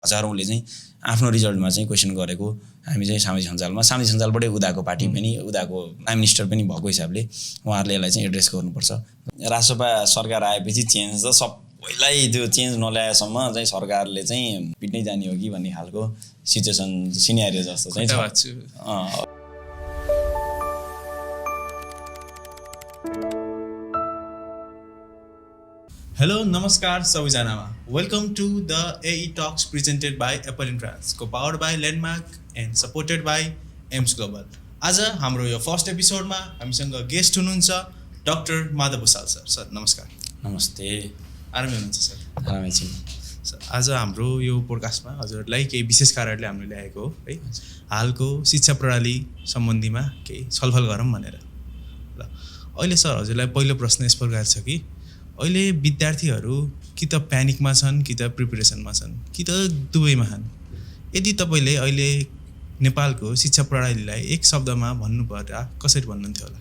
हजारौँले चाहिँ आफ्नो रिजल्टमा चाहिँ क्वेसन गरेको हामी चाहिँ सामाजिक सञ्जालबाटै उदाको पार्टी पनि उदाको प्राइम मिनिस्टर पनि भएको हिसाबले उहाँहरूले यसलाई चाहिँ एड्रेस गर्नुपर्छ। राष्ट्रपा सरकार आएपछि चेन्ज त सबैलाई त्यो चेन्ज नल्याएसम्म चाहिँ सरकारले चाहिँ पिट्नै जाने हो कि भन्ने खालको सिचुएसन सिनेरियो जस्तो चाहिँ छ। हेलो नमस्कार सबैजनामा, welcome to the AE talks presented by Apple Entrance को powered by Landmark and supported by Aims Global. आज हाम्रो यो फर्स्ट एपिसोडमा हामीसँग गेस्ट हुनुहुन्छ doctor Madhav Bhusal sir. Sir नमस्कार। नमस्ते। आरामै हुनुहुन्छ सर? आरामै छु सर। आज हाम्रो यो पोडकास्टमा हजुरहरूलाई केही विशेष कारणले हामीले ल्याएको हो है, हालको शिक्षा प्रणाली सम्बन्धीमा केही छलफल गरौँ भनेर। ल अहिले सर हजुरलाई पहिलो प्रश्न यस प्रकार छ कि अहिले विद्यार्थीहरू कि त प्यानिकमा छन् कि त प्रिपरेसनमा छन् कि त दुवैमा छन्। यदि तपाईँले अहिले नेपालको शिक्षा प्रणालीलाई एक शब्दमा भन्नु पर्दा कसरी भन्नुहुन्थ्यो होला?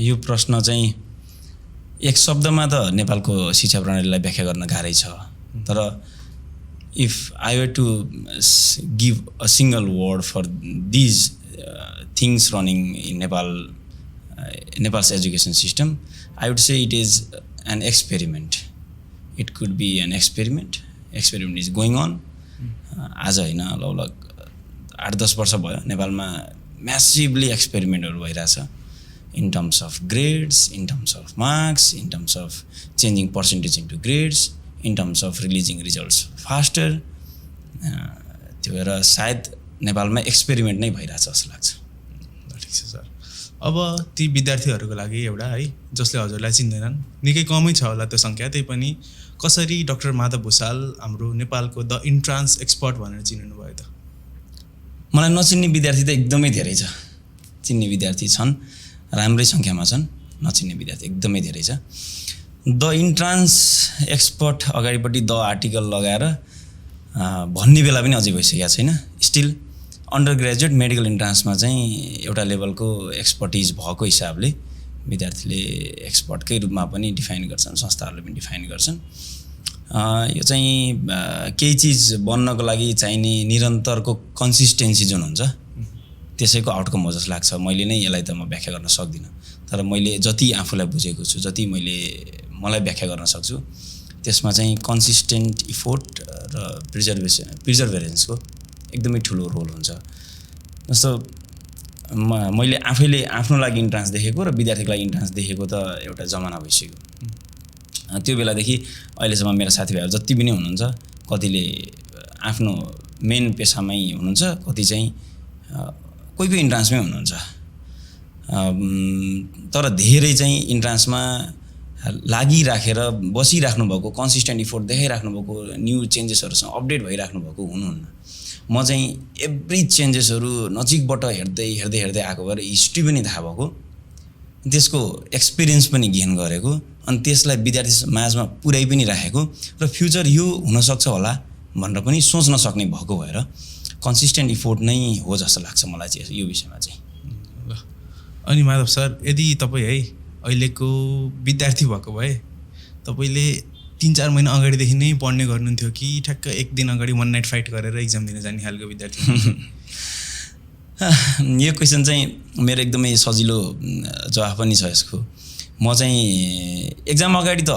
यो प्रश्न चाहिँ एक शब्दमा त नेपालको शिक्षा प्रणालीलाई व्याख्या गर्न गाह्रै छ, तर if I were to give a single word for these things running in Nepal's education system, I would say it is an experiment. It could be an experiment. Experiment is going on. आज होइन लगभग 8-10 वर्ष भयो नेपालमा massively एक्सपेरिमेन्टहरू भइरहेछ in terms of grades, in terms of marks, in terms of changing percentage into grades, in terms of releasing results faster. त्यो भएर सायद नेपालमा एक्सपेरिमेन्ट नै भइरहेछ जस्तो लाग्छ। ठिक छ सर। अब ती विद्यार्थीहरूको लागि एउटा है जसले हजुरलाई चिन्दैनन्, निकै कमै छ होला त्यो सङ्ख्या, त्यही पनि कसरी डाक्टर माधव भुसाल हाम्रो नेपालको द इन्ट्रान्स एक्सपर्ट भनेर चिन्नु भयो त? मलाई नचिन्ने विद्यार्थी त एकदमै धेरै छ। चिन्ने विद्यार्थी छन्, राम्रै सङ्ख्यामा छन्, नचिन्ने विद्यार्थी एकदमै धेरै छ। द इन्ट्रान्स एक्सपर्ट अगाडिपट्टि द आर्टिकल लगाएर भन्ने बेला पनि अझै भइसकेको छैन। स्टिल अन्डर ग्रेजुएट मेडिकल इन्ट्रान्समा चाहिँ एउटा लेभलको एक्सपर्टिज भएको हिसाबले विद्यार्थीले एक्सपर्टकै रूपमा पनि डिफाइन गर्छन्, संस्थाहरूले पनि डिफाइन गर्छन्। यो चाहिँ केही चिज बन्नको लागि चाहिने निरन्तरको कन्सिस्टेन्सी जुन हुन्छ त्यसैको आउटकम हो जस्तो लाग्छ। मैले नै यसलाई त म व्याख्या गर्न सक्दिनँ, तर मैले जति आफूलाई बुझेको छु, जति मलाई व्याख्या गर्न सक्छु, त्यसमा चाहिँ कन्सिस्टेन्ट इफोर्ट र प्रिजर्भेरेन्सको एकदमै ठुलो रोल हुन्छ। जस्तो मैले आफैले आफ्नो लागि इन्ट्रान्स देखेको र विद्यार्थीको लागि इन्ट्रान्स देखेको त एउटा जमाना भइसक्यो। त्यो बेलादेखि अहिलेसम्म मेरा साथीभाइहरू जति पनि हुनुहुन्छ, कतिले आफ्नो मेन पेसामै हुनुहुन्छ, कति चाहिँ कोही इन्ट्रान्समै हुनुहुन्छ, तर धेरै चाहिँ इन्ट्रान्समा लागिराखेर बसिराख्नु भएको, कन्सिस्टेन्ट इफोर्ट देखाइराख्नु भएको, न्यू चेन्जेसहरूसँग अपडेट भइराख्नु भएको हुनुहुन्न। म चाहिँ एभ्री चेन्जेसहरू नजिकबाट हेर्दै आएको भएर हिस्ट्री पनि थाहा भएको, त्यसको एक्सपिरियन्स पनि गेन गरेको, अनि त्यसलाई विद्यार्थी माझमा पुर्याइ पनि राखेको र फ्युचर यो हुनसक्छ होला भनेर पनि सोच्न सक्ने भएको भएर कन्सिस्टेन्ट इफोर्ट नै हो जस्तो लाग्छ मलाई चाहिँ यो विषयमा चाहिँ। अनि माधव सर, यदि तपाईँ है अहिलेको विद्यार्थी भएको भए तपाईँले 3-4 महिना अगाडिदेखि नै पढ्ने गर्नुहुन्थ्यो कि ठ्याक्क एक दिन अगाडि वान नाइट फाइट गरेर इक्जाम दिन जाने खालको विद्यार्थी? यो क्वेसन चाहिँ मेरो एकदमै सजिलो जवाफ पनि छ यसको। म चाहिँ एक्जाम अगाडि त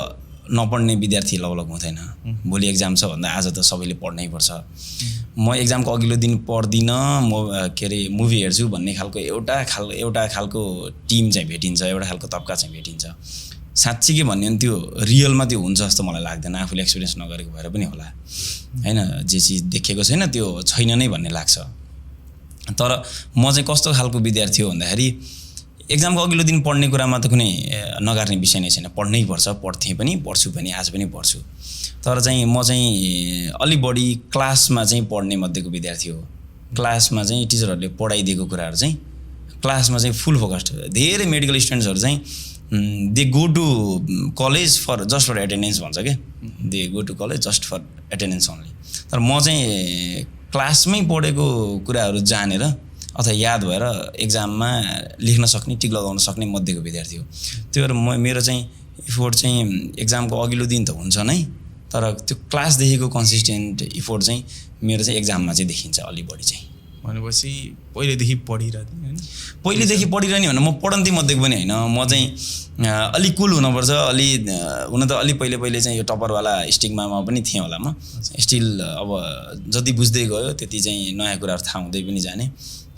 नपढ्ने विद्यार्थी लगभग हुँदैन। भोलि एक्जाम छ भन्दा आज त सबैले पढ्नै पर्छ। म एक्जामको अघिल्लो दिन पढ्दिनँ, मुभी हेर्छु भन्ने खालको एउटा खालको टिम चाहिँ भेटिन्छ, एउटा खालको तब्का चाहिँ भेटिन्छ। साँच्चीकै भन्यो भने त्यो रियलमा त्यो हुन्छ जस्तो मलाई लाग्दैन, आफूले एक्सपिरियन्स नगरेको भएर पनि होला होइन। जे चिज देखेको छैन त्यो छैन नै भन्ने लाग्छ। तर म चाहिँ कस्तो खालको विद्यार्थी हो भन्दाखेरि एक्जामको अघिल्लो दिन पढ्ने कुरामा त कुनै नगार्ने विषय नै छैन, पढ्नै पर्छ, पढ्थेँ पनि, पढ्छु पनि, आज पनि पढ्छु। तर चाहिँ म चाहिँ अलि बढी क्लासमा चाहिँ पढ्ने मध्येको विद्यार्थी हो। क्लासमा चाहिँ टिचरहरूले पढाइदिएको कुराहरू चाहिँ क्लासमा चाहिँ फुल फोकस्ड। धेरै मेडिकल स्टुडेन्ट्सहरू चाहिँ they go to college just for attendance भन्छ क्या, they go to college just for attendance only. तर म चाहिँ क्लासमै पढेको कुराहरू जानेर अथवा याद भएर एक्जाममा लेख्न सक्ने, टिक लगाउन सक्ने मध्येको विद्यार्थी हो। त्यो भएर मेरो चाहिँ इफोर्ट चाहिँ एक्जामको अघिल्लो दिन त हुन्छ नै, तर त्यो क्लासदेखिको कन्सिस्टेन्ट इफोर्ट चाहिँ मेरो चाहिँ एक्जाममा चाहिँ देखिन्छ अलि बढी चाहिँ। भनेपछि पहिलेदेखि पढिरहेको थिएँ होइन? पहिलेदेखि पढिरहने भने म पढन्ती मध्येको पनि होइन, म चाहिँ अलि कुल हुनुपर्छ, अलि हुन त अलि पहिले चाहिँ यो टपरवाला स्टिगमामा पनि थिएँ होला म। स्टिल अब जति बुझ्दै गयो त्यति चाहिँ नयाँ कुराहरू थाहा हुँदै पनि जाने।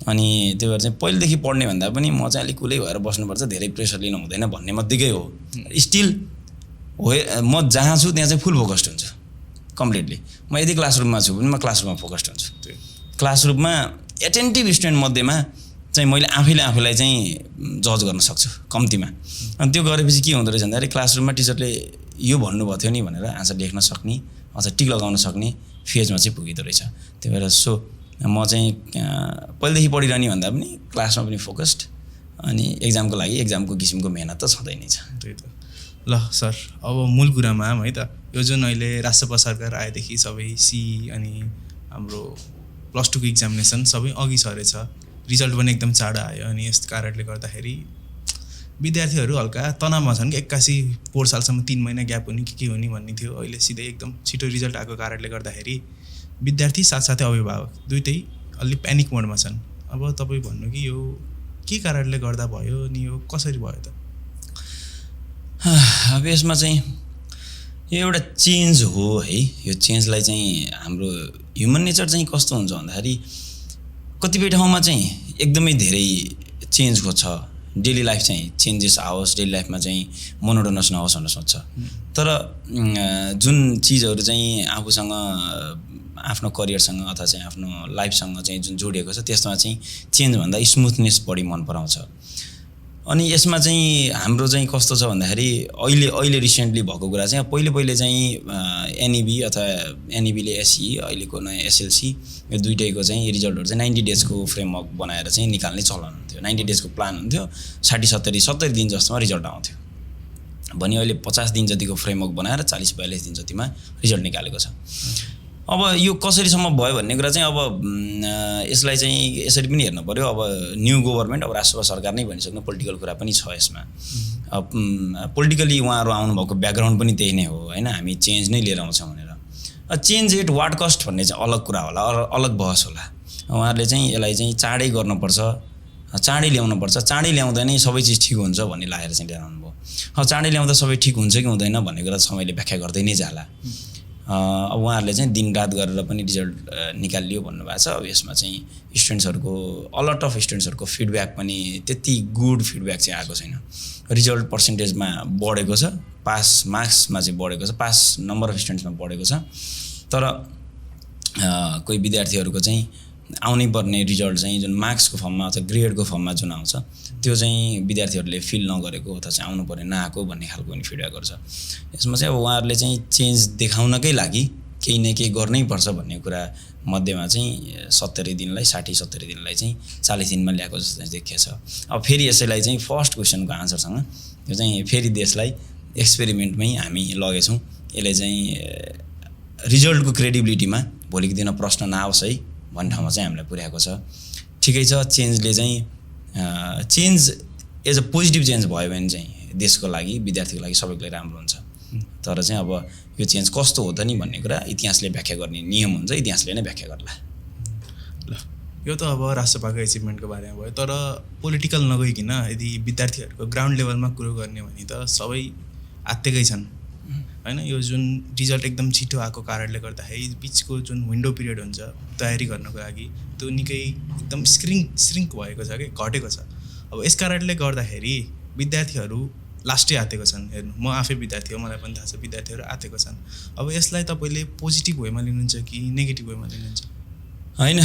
अनि त्यो भएर चाहिँ पहिलेदेखि पढ्ने भन्दा पनि म चाहिँ अलिक कुलै भएर बस्नुपर्छ, धेरै प्रेसर लिनु हुँदैन भन्ने मध्येकै हो। स्टिल हो, म जहाँ छु त्यहाँ चाहिँ फुल फोकस्ड हुन्छु कम्प्लिटली। म यदि क्लासरुममा छु भने म क्लासरुममा फोकस्ड हुन्छु। क्लासरुममा एटेन्टिभ स्टुडेन्ट मध्येमा चाहिँ मैले आफैलाई चाहिँ जज गर्न सक्छु कम्तीमा। अनि त्यो गरेपछि के हुँदो रहेछ भन्दाखेरि क्लासरुममा टिचरले यो भन्नुभएको थियो नि भनेर आन्सर लेख्न सक्ने अथवा टिक लगाउन सक्ने फेजमा चाहिँ पुगिँदो रहेछ। त्यही भएर सो म चाहिँ पहिलेदेखि पढिरहने भन्दा पनि क्लासमा पनि फोकस्ड, अनि एक्जामको लागि एक्जामको किसिमको मेहनत त छँदै नै छ। त्यही त। ल सर, अब मूल कुरामा आऊँ है त। यो जुन अहिले राजसभा सरकार आएदेखि सबै अनि हाम्रो +2 को एक्जामिनेसन सबै अघि सरेछ, रिजल्ट पनि एकदम चाँडो आयो। अनि यस कारणले गर्दाखेरि विद्यार्थीहरू हल्का तनावमा छन् कि 81 पोहोर सालसम्म 3 महिना ग्याप हुने के हुने भन्ने थियो। अहिले सिधै एकदम छिटो रिजल्ट आएको कारणले गर्दाखेरि विद्यार्थी साथसाथै अभिभावक दुइटै अलि प्यानिक मोडमा छन्। अब तपाईँ भन्नु कि यो के कारणले गर्दा भयो अनि यो कसरी भयो त? अब यसमा चाहिँ यो एउटा चेन्ज हो है। यो चेन्जलाई चाहिँ हाम्रो ह्युमन नेचर चाहिँ कस्तो हुन्छ भन्दाखेरि कतिपय ठाउँमा चाहिँ एकदमै धेरै चेन्ज खोज्छ, डेली लाइफ चाहिँ चेन्जेस आओस्, डेली लाइफमा चाहिँ मोनोटोनस नहोस् भनेर सोच्छ। तर जुन चिजहरू चाहिँ आफूसँग आफ्नो करियरसँग अथवा चाहिँ आफ्नो लाइफसँग चाहिँ जुन जोडिएको छ त्यसमा चाहिँ चेन्जभन्दा स्मुथनेस बढी मन पराउँछ। अनि यसमा चाहिँ हाम्रो चाहिँ कस्तो छ भन्दाखेरि अहिले रिसेन्टली भएको कुरा चाहिँ पहिले चाहिँ एनइबी अथवा एनइबीले एसई अहिलेको नयाँ एसएलसी यो दुइटैको चाहिँ रिजल्टहरू चाहिँ 90 डेजको फ्रेमवर्क बनाएर चाहिँ निकाल्ने चलन हुन्थ्यो। 90 डेजको प्लान हुन्थ्यो, 60-70 दिन जस्तोमा रिजल्ट आउँथ्यो भने अहिले 50 दिन जतिको फ्रेमवर्क बनाएर 40-42 दिन जतिमा रिजल्ट निकालेको छ। अब यो कसरीसम्म भयो भन्ने कुरा चाहिँ अब यसलाई चाहिँ यसरी पनि हेर्नु पऱ्यो। अब न्यू गभर्मेन्ट, अब राष्ट्रसभा सरकार नै भनिसक्नु, पोलिटिकल कुरा पनि छ यसमा। अब पोलिटिकली उहाँहरू आउनुभएको ब्याकग्राउन्ड पनि त्यही नै हो होइन, हामी चेन्ज नै लिएर आउँछौँ भनेर। चेन्ज एट वाट कस्ट भन्ने चाहिँ अलग कुरा होला, अलग बहस होला। उहाँहरूले चाहिँ यसलाई चाहिँ चाँडै गर्नुपर्छ, चाँडै ल्याउनुपर्छ, चाँडै ल्याउँदा नै सबै चिज ठिक हुन्छ भन्ने लागेर चाहिँ लिएर आउनुभयो। चाँडै ल्याउँदा सबै ठिक हुन्छ कि हुँदैन भन्ने कुरा समयले व्याख्या गर्दै नै जाला। अब उहाँहरूले चाहिँ दिनरात गरेर पनि रिजल्ट निकालियो भन्नुभएको छ। अब यसमा चाहिँ स्टुडेन्ट्सहरूको अलट अफ स्टुडेन्ट्सहरूको फिडब्याक पनि त्यति गुड फिडब्याक चाहिँ आएको छैन। रिजल्ट पर्सेन्टेजमा बढेको छ, पास मार्क्समा चाहिँ बढेको छ, पास नम्बर अफ स्टुडेन्ट्समा बढेको छ। तर कोही विद्यार्थीहरूको चाहिँ आउनै पर्ने रिजल्ट चाहिँ जुन मार्क्सको फर्ममा अथवा ग्रेडको फर्ममा जुन आउँछ त्यो चाहिँ विद्यार्थीहरूले फिल नगरेको अथवा चाहिँ आउनु पर्ने नआएको भन्ने खालको पनि फिडब्याकहरू छ। यसमा चाहिँ अब उहाँहरूले चाहिँ चेन्ज देखाउनकै लागि केही न केही गर्नै पर्छ भन्ने कुरा मध्येमा चाहिँ 70 दिनलाई 60-70 दिनलाई चाहिँ 40 दिनमा ल्याएको जस्तो चाहिँ देखिएको छ। अब फेरि यसैलाई चाहिँ फर्स्ट क्वेसनको आन्सरसँग यो चाहिँ फेरि देशलाई एक्सपेरिमेन्टमै हामी लगेछौँ। यसले चाहिँ रिजल्टको क्रेडिबिलिटीमा भोलिको दिन प्रश्न नआओस् है भन्ने ठाउँमा चाहिँ हामीलाई पुर्याएको छ। ठिकै छ, चेन्जले चाहिँ change as a positive change भयो भने चाहिँ देशको लागि, विद्यार्थीको लागि, सबैको लागि राम्रो हुन्छ। तर चाहिँ अब यो चेन्ज कस्तो हो त नि भन्ने कुरा इतिहासले व्याख्या गर्ने नियम हुन्छ, इतिहासले नै व्याख्या गर्ला। ल यो त अब राष्ट्रसभाको एचिभमेन्टको बारेमा भयो। तर पोलिटिकल नगइकन यदि विद्यार्थीहरूको ग्राउन्ड लेभलमा कुरो गर्ने भने त सबै आत्तिकै छन् होइन। यो जुन रिजल्ट एकदम छिटो आएको कारणले गर्दाखेरि बिचको जुन विन्डो पिरियड हुन्छ तयारी गर्नको लागि त्यो निकै एकदम श्रिङ्क भएको छ कि घटेको छ। अब यस कारणले गर्दाखेरि विद्यार्थीहरू लास्टै आतेको छन्। हेर्नु, म आफै विद्यार्थी हो, मलाई पनि थाहा छ विद्यार्थीहरू आतेको छन्। अब यसलाई तपाईँले पोजिटिभ वेमा लिनुहुन्छ कि नेगेटिभ वेमा लिनुहुन्छ? होइन,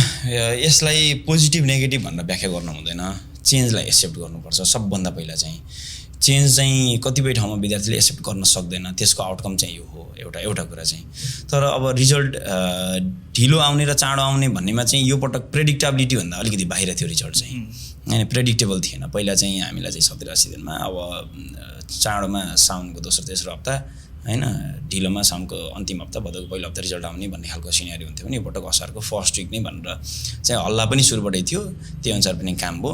यसलाई पोजिटिभ नेगेटिभ भनेर व्याख्या गर्नु हुँदैन, चेन्जलाई एक्सेप्ट गर्नुपर्छ। सबभन्दा पहिला चाहिँ चेन्ज चाहिँ कतिपय ठाउँमा विद्यार्थीले एक्सेप्ट गर्न सक्दैन, त्यसको आउटकम चाहिँ यो हो एउटा कुरा चाहिँ। तर अब रिजल्ट ढिलो आउने र चाँडो आउने भन्नेमा चाहिँ यो पटक प्रेडिक्टेबिलिटी भन्दा अलिकति बाहिर थियो रिजल्ट चाहिँ होइन, प्रेडिक्टेबल थिएन। पहिला चाहिँ हामीलाई चाहिँ 70-80 दिनमा, अब चाँडोमा साउनको दोस्रो तेस्रो हप्ता होइन, ढिलोमा साउनको अन्तिम हप्ता भदौको पहिलो हप्ता रिजल्ट आउने भन्ने खालको सिनेरियो हुन्थ्यो भने यो पटक असारको फर्स्ट विक नै भनेर चाहिँ हल्ला पनि सुरुबाटै थियो, त्यही अनुसार पनि काम भयो।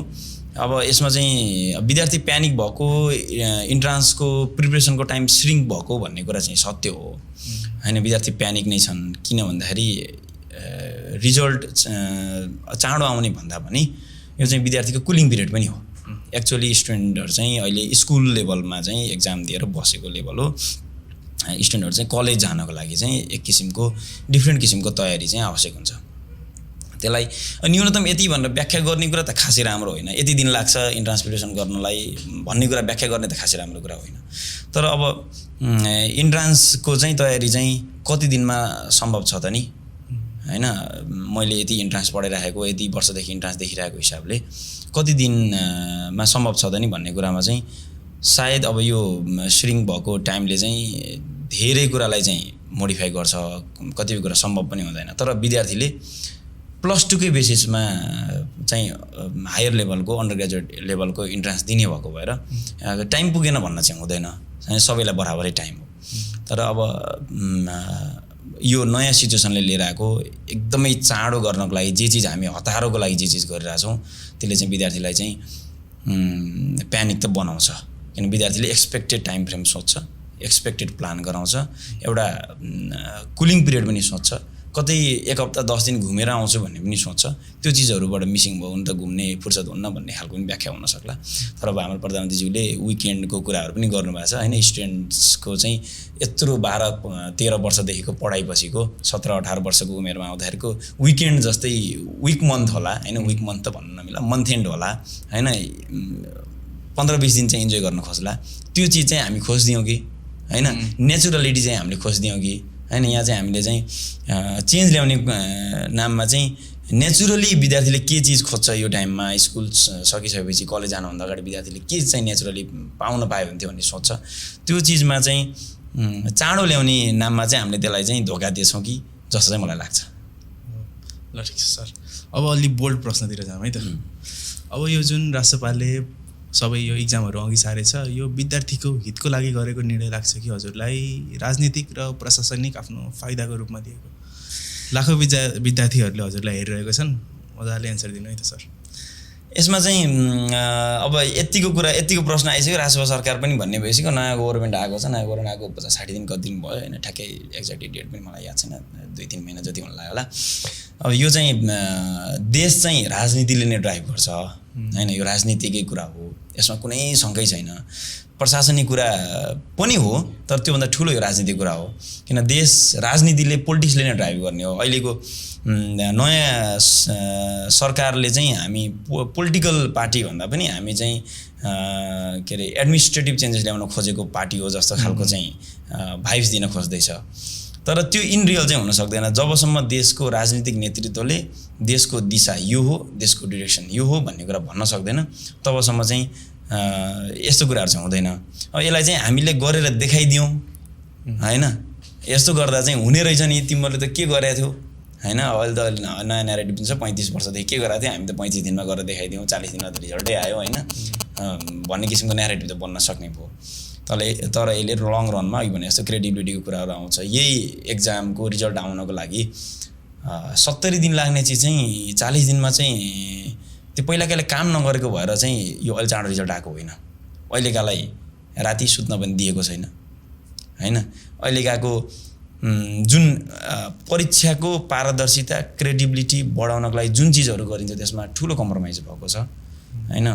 अब यसमा चाहिँ विद्यार्थी प्यानिक भएको इन्ट्रान्सको प्रिपरेसनको टाइम श्रिङ्क भएको भन्ने कुरा चाहिँ सत्य हो होइन। विद्यार्थी प्यानिक नै छन् किन भन्दाखेरि रिजल्ट चाँडो आउने भन्दा पनि यो चाहिँ विद्यार्थीको कुलिङ पिरियड पनि हो। एक्चुअली स्टुडेन्टहरू चाहिँ अहिले स्कुल लेभलमा चाहिँ एक्जाम दिएर बसेको लेभल हो। स्टुडेन्टहरू चाहिँ कलेज जानको लागि चाहिँ एक किसिमको डिफ्रेन्ट किसिमको तयारी चाहिँ आवश्यक हुन्छ। त्यसलाई न्यूनतम यति भनेर व्याख्या गर्ने कुरा त खासै राम्रो होइन। यति दिन लाग्छ इन्ट्रान्स प्रिपरेसन गर्नलाई भन्ने कुरा व्याख्या गर्ने त खासै राम्रो कुरा होइन। तर अब इन्ट्रान्सको चाहिँ तयारी चाहिँ कति दिनमा सम्भव छ त नि होइन। मैले यति इन्ट्रान्स पढाइराखेको, यति वर्षदेखि इन्ट्रान्स देखिरहेको हिसाबले कति दिनमा सम्भव छ त नि भन्ने कुरामा चाहिँ सायद अब यो श्रिङ्क भएको टाइमले चाहिँ धेरै कुरालाई चाहिँ मोडिफाई गर्छ, कतिपय कुरा सम्भव पनि हुँदैन। तर विद्यार्थीले +2 बेसिसमा चाहिँ हायर लेभलको अन्डर ग्रेजुएट लेभलको इन्ट्रान्स दिने भएको भएर टाइम पुगेन भन्न चाहिँ हुँदैन, सबैलाई बराबरै टाइम हो। तर अब यो नयाँ सिचुएसनले लिएर आएको एकदमै चाँडो गर्नको लागि जे चिज हामी हतारोको लागि जे चिज गरिरहेछौँ त्यसले चाहिँ विद्यार्थीलाई चाहिँ प्यानिक त बनाउँछ। किन विद्यार्थीले एक्सपेक्टेड टाइम फ्रेम सोच्छ, एक्सपेक्टेड प्लान गराउँछ, एउटा कुलिङ पिरियड पनि सोच्छ, कतै 1 हप्ता 10 दिन घुमेर आउँछु भन्ने पनि सोच्छ। त्यो चिजहरूबाट मिसिङ भयो भने त घुम्ने फुर्सद हुन्न भन्ने खालको पनि व्याख्या हुन सक्ला। तर अब हाम्रो प्रधानमन्त्रीज्यूले विकेन्डको कुराहरू पनि गर्नुभएको छ होइन। स्टुडेन्ट्सको चाहिँ यत्रो 12-13 वर्षदेखिको पढाइपछिको 17-18 वर्षको उमेरमा आउँदाखेरिको विकेन्ड जस्तै विक मन्थ होला होइन। विक मन्थ त भन्न नमिला, मन्थ एन्ड होला होइन। 15-20 दिन चाहिँ इन्जोय गर्न खोज्ला। त्यो चिज चाहिँ हामी खोज्दियौँ कि होइन। नेचुरलिटी चाहिँ हामीले खोज्दियौँ कि होइन। यहाँ चाहिँ हामीले चाहिँ चेन्ज ल्याउने नाममा चाहिँ नेचुरली विद्यार्थीले के चिज खोज्छ यो टाइममा, स्कुल सकिसकेपछि कलेज जानुभन्दा अगाडि विद्यार्थीले के चाहिँ नेचुरली पाउन पायो हुन्थ्यो भन्ने सोच्छ। त्यो चिजमा चाहिँ चाँडो ल्याउने नाममा चाहिँ हामीले त्यसलाई चाहिँ धोका दिएछौँ कि जस्तो चाहिँ मलाई लाग्छ। ल ठिक छ सर, अब अलि बोल्ड प्रश्नतिर जाऊँ है त। अब यो जुन राष्ट्रपालले सबै यो इक्जामहरू अघि सारेछ, यो विद्यार्थीको हितको लागि गरेको निर्णय लाग्छ कि हजुरलाई राजनीतिक र प्रशासनिक आफ्नो फाइदाको रूपमा दिएको? लाखौँ विद्यार्थीहरूले हजुरलाई हेरिरहेको छन्, मजाले एन्सर दिनु है त सर। यसमा चाहिँ अब यतिको प्रश्न आइसक्यो, राजसभा सरकार पनि भन्ने भइसक्यो, नयाँ गभर्मेन्ट आएको छ, नयाँ गभर्मेन्ट आएको 60 दिन कति दिन भयो होइन। ठ्याक्कै एक्ज्याक्ट डेट पनि मलाई याद छैन, 2-3 महिना जति हुन लाग्यो होला। अब यो चाहिँ देश चाहिँ राजनीतिले नै ड्राइभ गर्छ होइन। यो राजनीतिकै कुरा हो, यसमा कुनै शङ्कै छैन। प्रशासनिक कुरा पनि हो तर त्योभन्दा ठुलो यो राजनीतिक कुरा हो। किन देश राजनीतिले पोलिटिक्सले नै ड्राइभ गर्ने हो। अहिलेको नयाँ सरकारले चाहिँ हामी पोलिटिकल पार्टी भन्दा पनि हामी चाहिँ के अरे एडमिनिस्ट्रेटिभ चेन्जेस ल्याउन खोजेको पार्टी हो जस्तो खालको चाहिँ भाइब्स दिन खोज्दैछ। तर त्यो इन रियल चाहिँ हुन सक्दैन जबसम्म देशको राजनीतिक नेतृत्वले देशको दिशा यो हो, देशको डिरेक्सन यो हो भन्ने कुरा भन्न सक्दैन, तबसम्म चाहिँ यस्तो कुराहरू चाहिँ हुँदैन। अब यसलाई चाहिँ हामीले गरेर देखाइदियौँ होइन। यस्तो गर्दा चाहिँ हुने रहेछ नि, तिमीहरूले त के गरेको थियौ होइन। अहिले त नयाँ न्यारेटिभ हुन्छ 35 वर्षदेखि के गरेको थियो, हामी त 35 दिनमा गरेर देखाइदियौँ, 40 दिनमा त रिजल्टै आयो होइन भन्ने किसिमको न्यारेटिभ त बन्न सक्ने भयो। तर यसले लङ रनमा अघि भने जस्तो क्रेडिबिलिटीको कुराहरू आउँछ। यही एक्जामको रिजल्ट आउनको लागि 70 दिन लाग्ने चिज चाहिँ 40 दिनमा चाहिँ त्यो पहिलाकाले काम नगरेको भएर चाहिँ यो अहिले चाँडो रिजल्ट आएको होइन। अहिलेकालाई राति सुत्न पनि दिएको छैन होइन। अहिलेकाको जुन परीक्षाको पारदर्शिता क्रेडिबिलिटी बढाउनको लागि जुन चिजहरू गरिन्छ त्यसमा ठुलो कम्प्रोमाइज भएको छ होइन।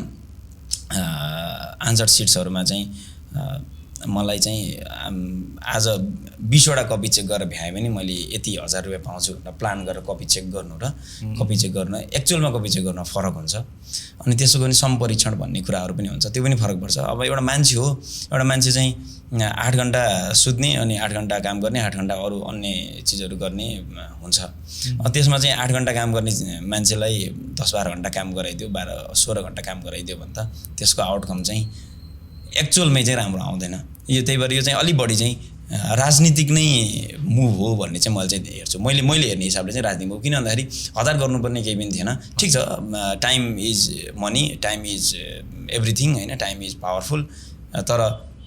आन्सर सिट्सहरूमा चाहिँ मलाई चाहिँ आज 20वटा कपी चेक गरेर भ्याएँ भने मैले यति 1000 रुपियाँ पाउँछु भनेर प्लान गरेर कपी चेक गर्नु र कपी चेक गर्न एक्चुअलमा कपी चेक गर्न फरक हुन्छ। अनि त्यसो गर्ने सम्परीक्षण भन्ने कुराहरू पनि हुन्छ, त्यो पनि फरक पर्छ। अब एउटा मान्छे हो, एउटा मान्छे चाहिँ 8 घन्टा सुत्ने अनि 8 घन्टा काम गर्ने, 8 घन्टा अरू अन्य चिजहरू गर्ने हुन्छ। त्यसमा चाहिँ 8 घन्टा काम गर्ने मान्छेलाई 10-12 घन्टा काम गराइदियो, 12-16 घन्टा काम गराइदियो भने त त्यसको आउटकम चाहिँ एक्चुअलमै चाहिँ राम्रो आउँदैन। यो त्यही भएर यो चाहिँ अलि बढी चाहिँ राजनीतिक नै मुभ हो भन्ने चाहिँ मैले चाहिँ हेर्छु। मैले हेर्ने हिसाबले चाहिँ राजनीतिक मुभ, किन भन्दाखेरि हतार गर्नुपर्ने केही पनि थिएन। ठिक छ, time is money, time is everything होइन, टाइम इज पावरफुल। तर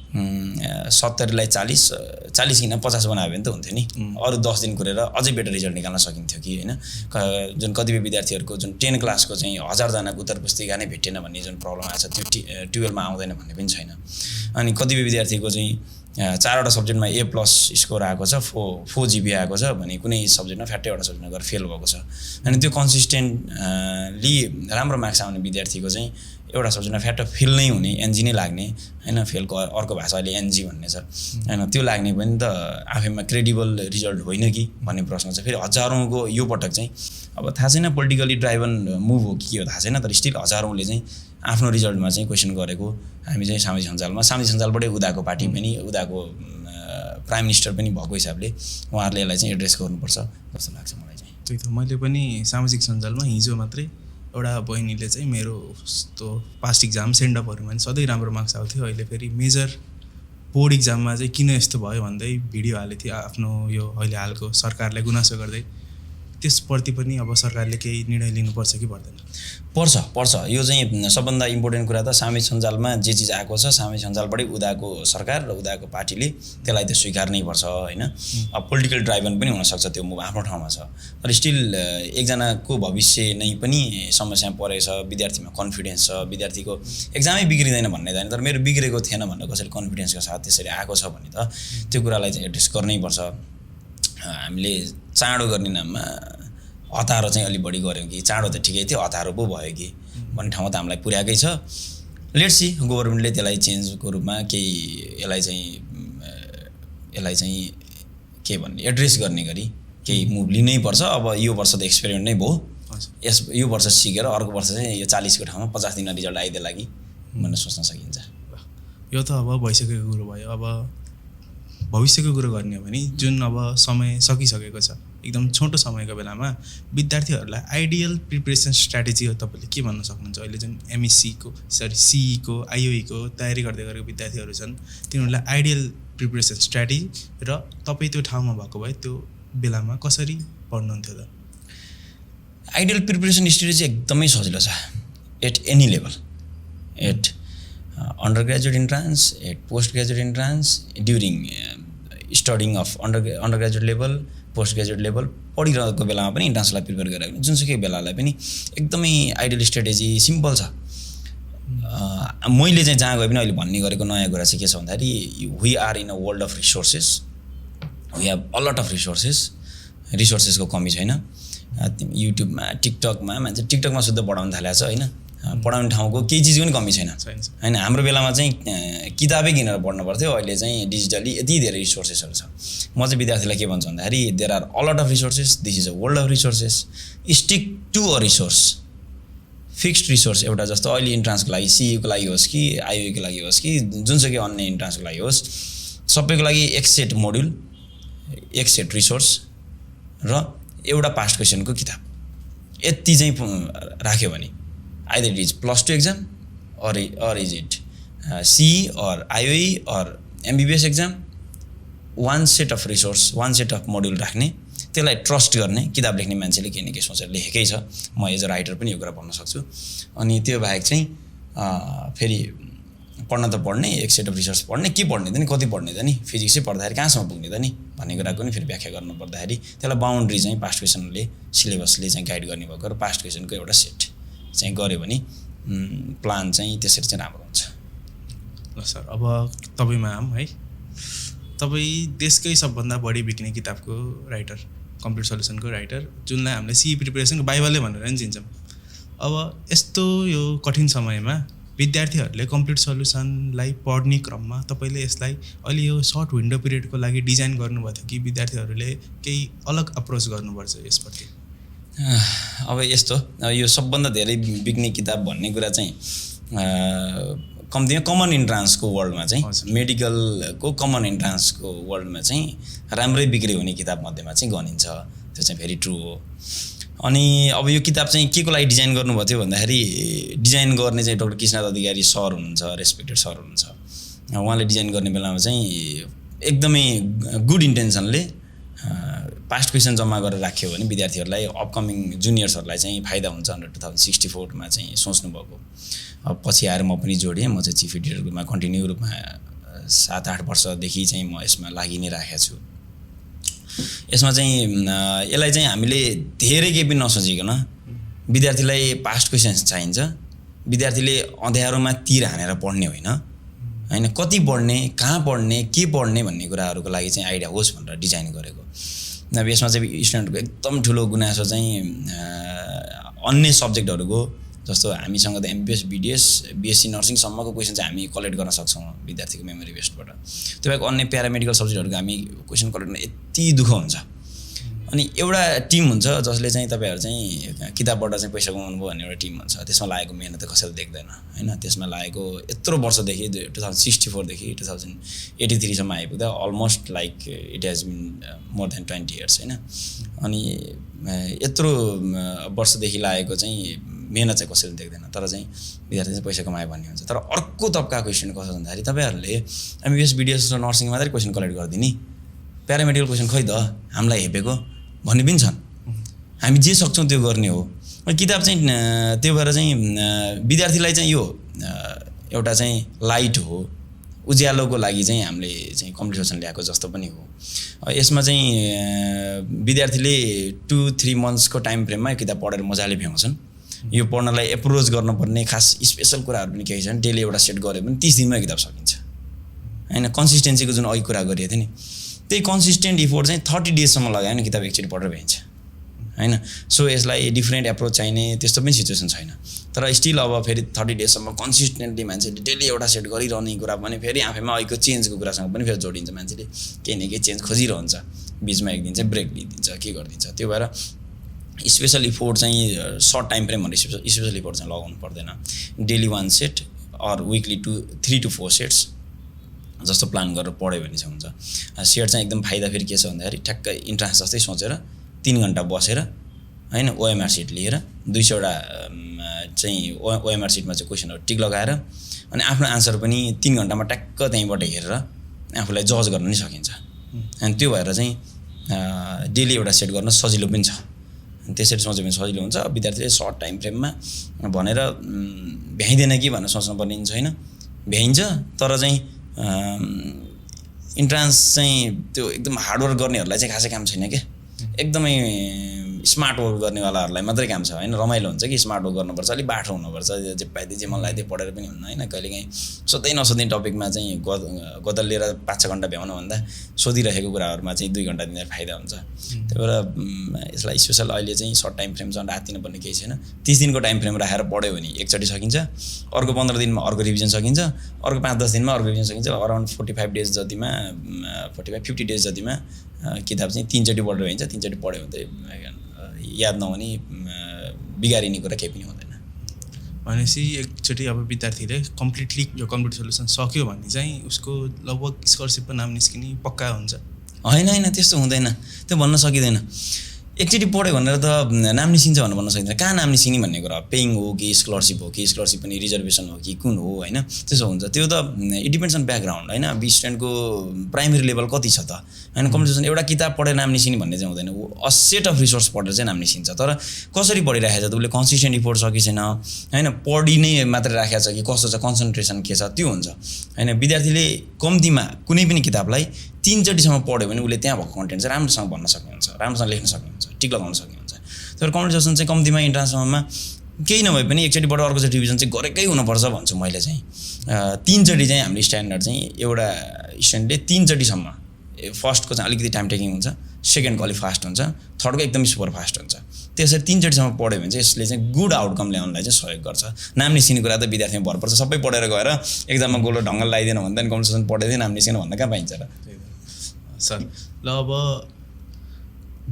70लाई 40 किन 50 बनायो भने त हुन्थ्यो नि अरू 10 दिन कुरेर अझै बेटर रिजल्ट निकाल्न सकिन्थ्यो कि होइन जुन कतिपय विद्यार्थीहरूको जुन 10 क्लासको चाहिँ 1000 जनाको उत्तर पुस्तिका नै भेटेन भन्ने जुन प्रब्लम आएको छ त्यो 12 मा आउँदैन भन्ने पनि छैन अनि कतिपय विद्यार्थीको चाहिँ 4वटा सब्जेक्टमा A+ स्कोर आएको छ 4 GPA आएको छ भने कुनै सब्जेक्टमा फ्याट्टै एउटा सब्जेक्टमा गएर फेल भएको छ अनि त्यो कन्सिस्टेन्टली राम्रो मार्क्स आउने विद्यार्थीको चाहिँ एउटा सब्जेक्टमा फ्याट्ट फेल नै हुने एनजी नै लाग्ने हैन फेलको अर्को भाषा अहिले एनजी भन्ने छ हैन त्यो लाग्ने पनि त आफैमा क्रेडिबल रिजल्ट होइन कि भन्ने प्रश्न छ फेरि हजारौंको यो पटक चाहिँ अब थाहा छैन पोलिटिकली ड्राइभन मुभ हो कि के हो थाहा छैन तर स्टिल हजारौंले चाहिँ आफ्नो रिजल्टमा चाहिँ क्वेसन गरेको हामी चाहिँ सामाजिक सञ्जालबाटै उदाको पार्टी पनि उदाको प्राइम मिनिस्टर पनि भएको हिसाबले उहाँहरूले यसलाई चाहिँ एड्रेस गर्नुपर्छ जस्तो लाग्छ मलाई चाहिँ त्यही त मैले पनि सामाजिक सञ्जालमा हिजो मात्रै एउटा बहिनीले चाहिँ मेरो यस्तो पास्ट इक्जाम सेन्डअपहरूमा पनि सधैँ राम्रो मार्क्स आउँथ्यो अहिले फेरि मेजर बोर्ड इक्जाममा चाहिँ किन यस्तो भयो भन्दै भिडियो हालेको थियो आफ्नो यो अहिले हालको सरकारलाई गुनासो गर्दै त्यसप्रति पनि अब सरकारले केही निर्णय लिनुपर्छ कि पर्दैन पर्छ यो चाहिँ सबभन्दा इम्पोर्टेन्ट कुरा त सामाजिक सञ्जालमा जे चिज आएको छ सामाजिक सञ्जालबाटै उदाको सरकार र उदाको पार्टीले त्यसलाई त स्वीकार्नै पर्छ हैन अब पोलिटिकल ड्राइभन पनि हुनसक्छ त्यो मुभ आफ्नो ठाउँमा छ तर स्टिल एकजनाको भविष्य नै पनि समस्या परेको छ विद्यार्थीमा कन्फिडेन्स छ विद्यार्थीको एक्जामै बिग्रिँदैन भन्ने होइन तर मेरो बिग्रेको थिएन भनेर कसैले कन्फिडेन्सको साथ त्यसरी आएको छ भने त त्यो कुरालाई चाहिँ एड्रेस गर्नै पर्छ हामीले चाँडो गर्ने नाममा हतारो चाहिँ अलि बढी गऱ्यौँ कि चाँडो त ठिकै थियो हतारो पो भयो कि भन्ने ठाउँमा त हामीलाई पुर्याएकै छ लेट्स सी गभर्मेन्टले त्यसलाई चेन्जको रूपमा केही यसलाई चाहिँ के भन्ने एड्रेस गर्ने गरी केही मुभ लिनै पर्छ अब यो वर्ष त एक्सपेरिमेन्ट नै भयो यो वर्ष सिकेर अर्को वर्ष चाहिँ यो 40 को ठाउँमा 50 दिन रिजल्ट आइदिए लागि भनेर सोच्न सकिन्छ यो त अब भइसकेको कुरो भयो अब भविष्यको कुरो गर्ने हो भने जुन अब समय सकिसकेको छ एकदम छोटो समयको बेलामा विद्यार्थीहरूलाई आइडियल प्रिपरेसन स्ट्र्याटेजी हो तपाईँले के भन्न सक्नुहुन्छ अहिले जुन एमएससीको सीईको आइओईको तयारी गर्दै गरेको विद्यार्थीहरू छन् तिनीहरूलाई आइडियल प्रिपरेसन स्ट्र्याटेजी र तपाईँ त्यो ठाउँमा भएको भए त्यो बेलामा कसरी पढ्नुहुन्थ्यो त आइडियल प्रिपरेसन स्ट्र्याटेजी एकदमै सजिलो छ at any level at undergraduate entrance at postgraduate entrance during studying of undergraduate level postgraduate level पढिरहेको बेलामा पनि इन्ट्रान्सलाई प्रिपेयर गरेर जुनसुकै बेलालाई पनि एकदमै आइडियल स्ट्र्याटेजी सिम्पल छ मैले चाहिँ जहाँ गए पनि अहिले भन्ने गरेको नयाँ कुरा चाहिँ के छ भन्दाखेरि we are in a world of resources we have a lot of रिसोर्सेसको कमी छैन युट्युबमा टिकटकमा मान्छे टिकटकमा शुद्ध पढाउन थालेको छ होइन पढाउने ठाउँको केही चिजको पनि कमी छैन हैन हाम्रो बेलामा चाहिँ किताबै किनेर पढ्नु पर्थ्यो अहिले चाहिँ डिजिटली यति धेरै रिसोर्सेसहरू छ म चाहिँ विद्यार्थीलाई के भन्छु भन्दाखेरि there are a lot of resources this is a world of resources stick to a resource fixed resource एउटा जस्तो अहिले इन्ट्रान्सको लागि सीईको लागि होस् कि आइओईको लागि होस् कि जुनसुकै अन्य इन्ट्रान्सको लागि होस् सबैको लागि एक सेट मोड्युल एक सेट रिसोर्स र एउटा पास्ट क्वेसनको किताब यति चाहिँ राख्यो भने either it is +2 exam or is it CE or IOE or MBBS exam one set of resource one set of module राख्ने त्यसलाई ट्रस्ट गर्ने किताब लेख्ने मान्छेले केही न केही सोचेर लेखेकै छ म एज अ राइटर पनि यो कुरा पढ्न सक्छु अनि त्यो बाहेक चाहिँ फेरि पढ्न त पढ्ने एक सेट अफ रिसोर्स पढ्ने के पढ्ने त नि कति पढ्ने त नि फिजिक्सै पढ्दाखेरि कहाँसम्म पुग्ने त नि भन्ने कुराको नि फेरि व्याख्या गर्नु पर्दाखेरि त्यसलाई बाउन्ड्री चाहिँ पास्ट क्वेसनले सिलेबसले चाहिँ गाइड गर्ने भएको र पास्ट क्वेसनको एउटा सेट चाहिँ गऱ्यो भने प्लान चाहिँ त्यसरी चाहिँ राम्रो हुन्छ ल सर अब तपाईँमा आऊँ है तपाईँ देशकै सबभन्दा बढी बिक्ने किताबको राइटर कम्प्युटर सल्युसनको राइटर जुनलाई हामीले सीई प्रिपरेसनको बाइबलै भनेर पनि चिन्छौँ अब यस्तो यो कठिन समयमा विद्यार्थीहरूले कम्प्युटर सल्युसनलाई पढ्ने क्रममा तपाईँले यसलाई अहिले यो सर्ट विन्डो पिरियडको लागि डिजाइन गर्नुभएको थियो कि विद्यार्थीहरूले केही अलग अप्रोच गर्नुपर्छ यसप्रति अब यस्तो यो सबभन्दा धेरै बिक्ने किताब भन्ने कुरा चाहिँ कम्तीमा कमन इन्ट्रान्सको वर्ल्डमा चाहिँ मेडिकलको कमन इन्ट्रान्सको वर्ल्डमा चाहिँ राम्रै बिक्री हुने किताब मध्येमा चाहिँ गनिन्छ त्यो चाहिँ भेरी ट्रु हो अनि अब यो किताब चाहिँ के को लागि डिजाइन गर्नुभएको थियो भन्दाखेरि डिजाइन गर्ने चाहिँ डाक्टर कृष्णनाथ अधिकारी सर हुनुहुन्छ रेस्पेक्टेड सर हुनुहुन्छ उहाँले डिजाइन गर्ने बेलामा चाहिँ एकदमै गुड इन्टेन्सनले पास्ट क्वेसन जम्मा गरेर राख्यो भने विद्यार्थीहरूलाई अपकमिङ जुनियर्सहरूलाई चाहिँ फाइदा हुन्छ भनेर 2064 मा चाहिँ सोच्नु भएको अब पछि आएर म पनि जोडेँ म चाहिँ चिफ एडिटरको रूपमा कन्टिन्यू रूपमा 7-8 वर्षदेखि चाहिँ म यसमा लागि नै राखेको छु। यसमा चाहिँ यसलाई चाहिँ हामीले धेरै केही पनि नसोचिकन विद्यार्थीलाई पास्ट क्वेसन्स चाहिन्छ। विद्यार्थीले अँध्यारोमा तीर हानेर पढ्ने होइन, कति पढ्ने, कहाँ पढ्ने, के पढ्ने भन्ने कुराहरूको लागि चाहिँ आइडिया होस् भनेर डिजाइन गरेको। अब यसमा चाहिँ स्टुडेन्टको एकदम ठुलो गुनासो चाहिँ अन्य सब्जेक्टहरूको जस्तो हामीसँग त MBS, BDS, BSc नर्सिङसम्मको क्वेसन चाहिँ हामी कलेक्ट गर्न सक्छौँ विद्यार्थीको मेमोरी बेस्डबाट। त्यो बाहेक अन्य प्यारामेडिकल सब्जेक्टहरूको हामी क्वेसन कलेक्ट गर्न यति दुःख हुन्छ। अनि एउटा टिम हुन्छ जसले चाहिँ तपाईँहरू चाहिँ किताबबाट चाहिँ पैसा कमाउनु भयो भन्ने एउटा टिम हुन्छ। त्यसमा लागेको मेहनत कसैले देख्दैन होइन। त्यसमा लागेको यत्रो वर्षदेखि 2064देखि 2083सम्म आइपुग्दा almost like it has been more than 20 years होइन। अनि यत्रो वर्षदेखि लागेको चाहिँ मेहनत चाहिँ कसैले देख्दैन, तर चाहिँ विद्यार्थी चाहिँ पैसा कमायो भन्ने हुन्छ। तर अर्को तबकाको स्टुडेन्ट कस्तो भन्दाखेरि तपाईँहरूले MBS, BDS र नर्सिङ मात्रै क्वेसन कलेक्ट गरिदिने, प्यारामेडिकल क्वेसन खै त हामीलाई हेपेको भन्ने पनि छन्। हामी जे सक्छौँ त्यो गर्ने हो। किताब चाहिँ त्यो भएर चाहिँ विद्यार्थीलाई चाहिँ यो एउटा चाहिँ लाइट हो, उज्यालोको लागि चाहिँ हामीले चाहिँ कम्प्लिकेसन ल्याएको जस्तो पनि हो। यसमा चाहिँ विद्यार्थीले 2-3 monthsको टाइम फ्रेममा यो किताब पढेर मजाले भ्याउँछन्। यो पढ्नलाई एप्रोच गर्नुपर्ने खास स्पेसल कुराहरू पनि केही छन्। डेली एउटा सेट गऱ्यो भने 30 दिनमा किताब सकिन्छ होइन। कन्सिस्टेन्सीको जुन अघि कुरा गरिएको थियो नि, त्यही कन्सिस्टेन्ट इफोर्ट चाहिँ 30 daysसम्म लगायो भने किताब एकचोटि पढेर भ्याइन्छ होइन। सो यसलाई डिफ्रेन्ट एप्रोच चाहिने त्यस्तो पनि सिचुएसन छैन। तर स्टिल अब फेरि 30 daysसम्म कन्सिस्टेन्टली मान्छेले डेली एउटा सेट गरिरहने कुरा पनि फेरि आफैमा अहिलेको चेन्जको कुरासँग पनि फेरि जोडिन्छ। मान्छेले केही न केही चेन्ज खोजिरहन्छ, बिचमा एक दिन चाहिँ ब्रेक लिइदिन्छ, के गरिदिन्छ। त्यो भएर स्पेसल इफोर्ट चाहिँ सर्ट टाइम फ्रेम भनेर स्पेसल इफोर्ट चाहिँ लगाउनु पर्दैन। Daily 1 set or weekly 3 to 4 sets जस्तो प्लान गरेर पढ्यो भने चाहिँ हुन्छ। सेट चाहिँ एकदम फाइदा फेरि के छ भन्दाखेरि ठ्याक्कै इन्ट्रान्स जस्तै सोचेर 3 घन्टा बसेर होइन OMR सिट लिएर 200वटा चाहिँ OMR सिटमा चाहिँ क्वेसनहरू टिक लगाएर अनि आफ्नो आन्सर पनि 3 घन्टामा ट्याक्क त्यहीँबाट हेरेर आफूलाई जज गर्न नि सकिन्छ। अनि त्यो भएर चाहिँ डेली एउटा सेट गर्न सजिलो पनि छ। त्यसरी सोच्यो भने सजिलो हुन्छ। विद्यार्थीले सर्ट टाइम फ्रेममा भनेर भ्याइँदैन कि भनेर सोच्नुपर्ने छैन, भ्याइन्छ। तर चाहिँ इन्ट्रान्स चाहिँ त्यो एकदम हार्डवर्क गर्नेहरूलाई चाहिँ खासै काम छैन क्या। एकदमै स्मार्ट वर्क गर्नेवालाहरूलाई मात्रै काम छ होइन। रमाइलो हुन्छ कि स्मार्ट वर्क गर्नुपर्छ, अलिक बाठो हुनुपर्छ, जे पाइदिए जे मन लाग्यो पढेर पनि हुन्न होइन। कहिलेकाहीँ सोध्दै नसोध्ने टपिकमा चाहिँ गदल लिएर 5-6 घन्टा भ्याउनु भन्दा सोधिरहेको कुराहरूमा चाहिँ 2 घन्टा दिँदा फाइदा हुन्छ। त्यही भएर यसलाई स्पेसल अहिले चाहिँ सर्ट टाइम फ्रेमसँग रातिनुपर्ने केही छैन। 30 दिनको टाइम फ्रेम राखेर पढ्यो भने एकचोटि सकिन्छ, अर्को 15 दिनमा अर्को रिभिजन सकिन्छ, अर्को 5-10 दिनमा अर्को रिभिजन सकिन्छ। अराउन्ड 45 days जतिमा 45-50 days जतिमा किताब चाहिँ 3 चोटि पढेर भइन्छ। 3 चोटि पढ्यो भने त याद नहुने बिगारिने कुरा केही पनि हुँदैन। भनेपछि एकचोटि अब विद्यार्थीले कम्प्लिटली यो कम्प्युटर सोल्युसन सक्यो भने चाहिँ उसको लगभग स्कलरसिपको नाम निस्किने पक्का हुन्छ? होइन, त्यस्तो हुँदैन, त्यो भन्न सकिँदैन। एकचोटि पढ्यो भनेर त नाम निस्किन्छ भनेर भन्न सकिँदैन। कहाँ नाम निस्किने भन्ने कुरा, पेइङ हो कि स्कलरसिप हो कि स्कलरसिप पनि रिजर्भेसन हो कि कुन हो होइन, त्यसो हुन्छ। त्यो त इट डिपेन्ड्स अन ब्याकग्राउन्ड होइन। अब स्टुडेन्टको प्राइमेरी लेभल कति छ त होइन। कम्पिटिसन एउटा किताब पढेर नाम निस्किने भन्ने चाहिँ हुँदैन। अ सेट अफ रिसोर्स पढेर चाहिँ नाम निस्किन्छ। तर कसरी पढिरहेको छ त, उसले कन्सिस्टेन्ट इफोर्ट छ कि छैन होइन, पढि नै मात्रै राखेको छ कि कस्तो छ, कन्सन्ट्रेसन के छ, त्यो हुन्छ होइन। विद्यार्थीले कम्तीमा कुनै पनि किताबलाई 3 चोटिसम्म पढ्यो भने उसले त्यहाँ भएको कन्टेन्ट चाहिँ राम्रोसँग भन्न सक्ने हुन्छ, राम्रोसँग लेख्न सक्ने हुन्छ, टिक लगाउन सक्ने हुन्छ। तर कम्पिटिसन चाहिँ कम्तीमा इन्ट्रान्समा केही नभए पनि एकचोटिबाट अर्कोचोटि रिभिजन चाहिँ गरेकै हुनुपर्छ भन्छु मैले चाहिँ। 3 चोटि चाहिँ हाम्रो स्ट्यान्डर्ड चाहिँ एउटा स्टुडेन्टले 3 चोटिसम्म, फर्स्टको चाहिँ अलिकति टाइम टेकिङ हुन्छ, सेकेन्डको अलिक फास्ट हुन्छ, थर्डको एकदमै सुपर फास्ट हुन्छ। त्यसरी 3 चोटिसम्म पढ्यो भने चाहिँ यसले चाहिँ गुड आउटकम ल्याउनलाई चाहिँ सहयोग गर्छ। नाम निस्किने कुरा त विद्यार्थीमा भर पर्छ। सबै पढेर गएर एक्जाममा गोलो ढङ्गले लगाइदिएन भन्दा नि कम्पिटिसन पढेदै नाम निस्किन भन्दा कहाँ पाइन्छ र सर। ल अब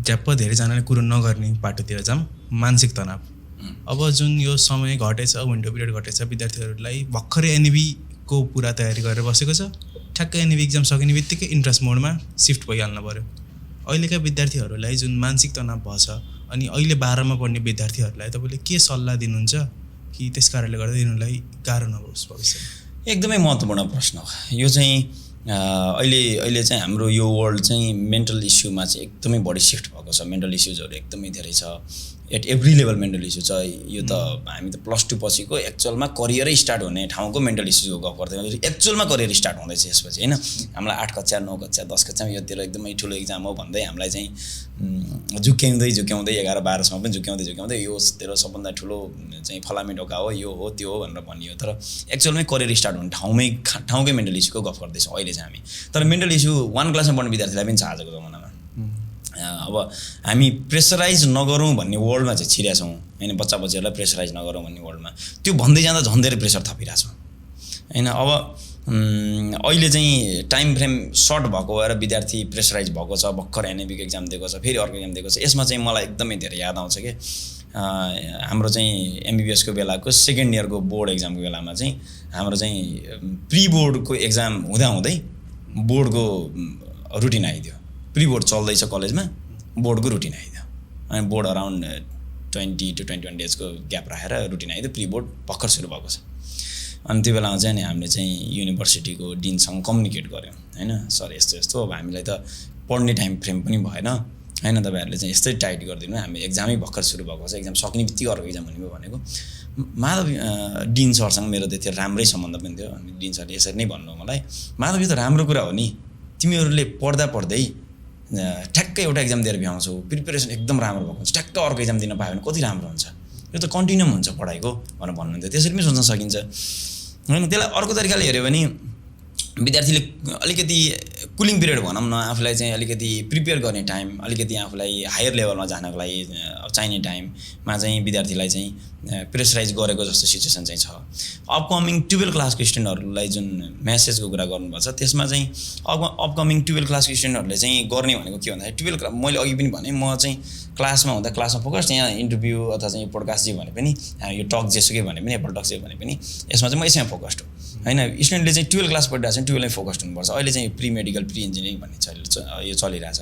झ्याप्प धेरैजनाले कुरो नगर्ने बाटोतिर जाऊँ, मानसिक तनाव। अब जुन यो समय घटेछ, विन्डो पिरियड घटेछ, विद्यार्थीहरूलाई भर्खरै एनइबीको पुरा तयारी गरेर बसेको छ। ठ्याक्कै एनइबी इक्जाम सकिने बित्तिकै इन्ट्रेस्ट मोडमा सिफ्ट भइहाल्नु पऱ्यो। अहिलेका विद्यार्थीहरूलाई जुन मानसिक तनाव भएछ, अनि अहिले 12मा पढ्ने विद्यार्थीहरूलाई तपाईँले के सल्लाह दिनुहुन्छ कि त्यस कारणले गर्दा यिनीहरूलाई गाह्रो नहोस् भविष्यमा? एकदमै महत्त्वपूर्ण प्रश्न हो यो चाहिँ। अहिले चाहिँ हाम्रो यो वर्ल्ड चाहिँ मेन्टल इस्युमा चाहिँ एकदमै बढी सिफ्ट भएको छ। मेन्टल इस्युजहरू एकदमै धेरै छ at every level mental issue छ यो त हामी त +2 पछिको एक्चुअलमा करियरै स्टार्ट हुने ठाउँको मेन्टल इस्युको गफ गर्दै एक्चुअलमा करियर स्टार्ट हुँदैछ यसपछि होइन हामीलाई 8 कक्षा 9 कक्षा 10 कक्षामा योतिर एकदमै ठुलो एक्जाम हो भन्दै हामीलाई चाहिँ झुक्याउँदै 11 12 सम्म पनि झुक्याउँदै यो तेरो सबभन्दा ठुलो चाहिँ फलामे ढोका हो यो हो त्यो हो भनेर भनियो तर एक्चुअलमै करियर स्टार्ट हुने ठाउँकै मेन्टल इस्युको गफ गर्दैछौँ अहिले चाहिँ हामी तर मेन्टल इस्यु 1 क्लासमा पढ्ने विद्यार्थीलाई पनि छ आजको जमानामा अब हामी प्रेसराइज नगरौँ भन्ने वर्ल्डमा चाहिँ छिरेका छौँ होइन बच्चाहरूलाई प्रेसराइज नगरौँ भन्ने वर्ल्डमा त्यो भन्दै जाँदा झन् धेरै प्रेसर थपिरहेको छौँ होइन अब अहिले चाहिँ टाइम फ्रेम सर्ट भएको भएर विद्यार्थी प्रेसराइज भएको छ भर्खर एनएबीको एक्जाम दिएको छ फेरि अर्को एक्जाम दिएको छ यसमा चाहिँ मलाई एकदमै धेरै याद आउँछ कि हाम्रो चाहिँ एमबिबिएसको बेलाको सेकेन्ड इयरको बोर्ड एक्जामको बेलामा चाहिँ हाम्रो चाहिँ प्री बोर्डको एक्जाम हुँदाहुँदै बोर्डको रुटिन आइदियो प्री बोर्ड चल्दैछ कलेजमा बोर्डको रुटिन आइदियो अनि बोर्ड अराउन्ड 20 to 21 डेजको ग्याप राखेर रुटिन आइदियो प्री बोर्ड भर्खर सुरु भएको छ अनि त्यो बेलामा चाहिँ नि हामीले चाहिँ युनिभर्सिटीको डिनसँग कम्युनिकेट गऱ्यौँ होइन सर यस्तो अब हामीलाई त पढ्ने टाइम फ्रेम पनि भएन होइन तपाईँहरूले चाहिँ यस्तै टाइट गरिदिनु हामी एक्जामै भर्खर सुरु भएको छ एक्जाम सक्ने बित्तिकै अर्को एक्जाम हुने भनेको माधव डिन सरसँग मेरो त्यति राम्रै सम्बन्ध पनि थियो अनि डिन सरले यसरी नै भन्नु मलाई माधव यो त राम्रो कुरा हो नि तिमीहरूले पढ्दै ठ्याक्कै एउटा एक्जाम दिएर भ्याउँछौ प्रिपेरेसन एकदम राम्रो भएको हुन्छ ठ्याक्क अर्को एक्जाम दिन पायो भने कति राम्रो हुन्छ यो त कन्टिन्युम हुन्छ पढाइको भनेर भन्नुहुन्थ्यो त्यसरी पनि सोच्न सकिन्छ होइन त्यसलाई अर्को तरिकाले हेऱ्यो भने विद्यार्थीले अलिकति कुलिङ पिरियड भनौँ न आफूलाई चाहिँ अलिकति प्रिपेयर गर्ने टाइम अलिकति आफूलाई हायर लेभलमा जानको लागि चाहिने टाइममा चाहिँ विद्यार्थीलाई चाहिँ प्रेसराइज गरेको जस्तो सिचुएसन चाहिँ छ अपकमिङ 12 क्लासको स्टुडेन्टहरूलाई जुन म्यासेजको कुरा गर्नुभएको छ त्यसमा चाहिँ अपकमिङ 12 क्लासको स्टुडेन्टहरूले चाहिँ गर्ने भनेको के भन्दाखेरि 12 मैले अघि पनि भने म चाहिँ क्लासमा हुँदा क्लासमा फोकस यहाँ इन्टरभ्यू अथवा चाहिँ पोडकास्ट जे भने पनि यो टक जेसुकै भने पनि एप्पल टक जे भने पनि यसमा चाहिँ म यसैमा फोकस्ड हो होइन स्टुडेन्टले चाहिँ 12 क्लास पढिरहेको छ 12 नै फोकस्ड हुनुपर्छ अहिले चाहिँ प्री मेडिकल प्री इन्जिनियरिङ भन्ने यो चलिरहेछ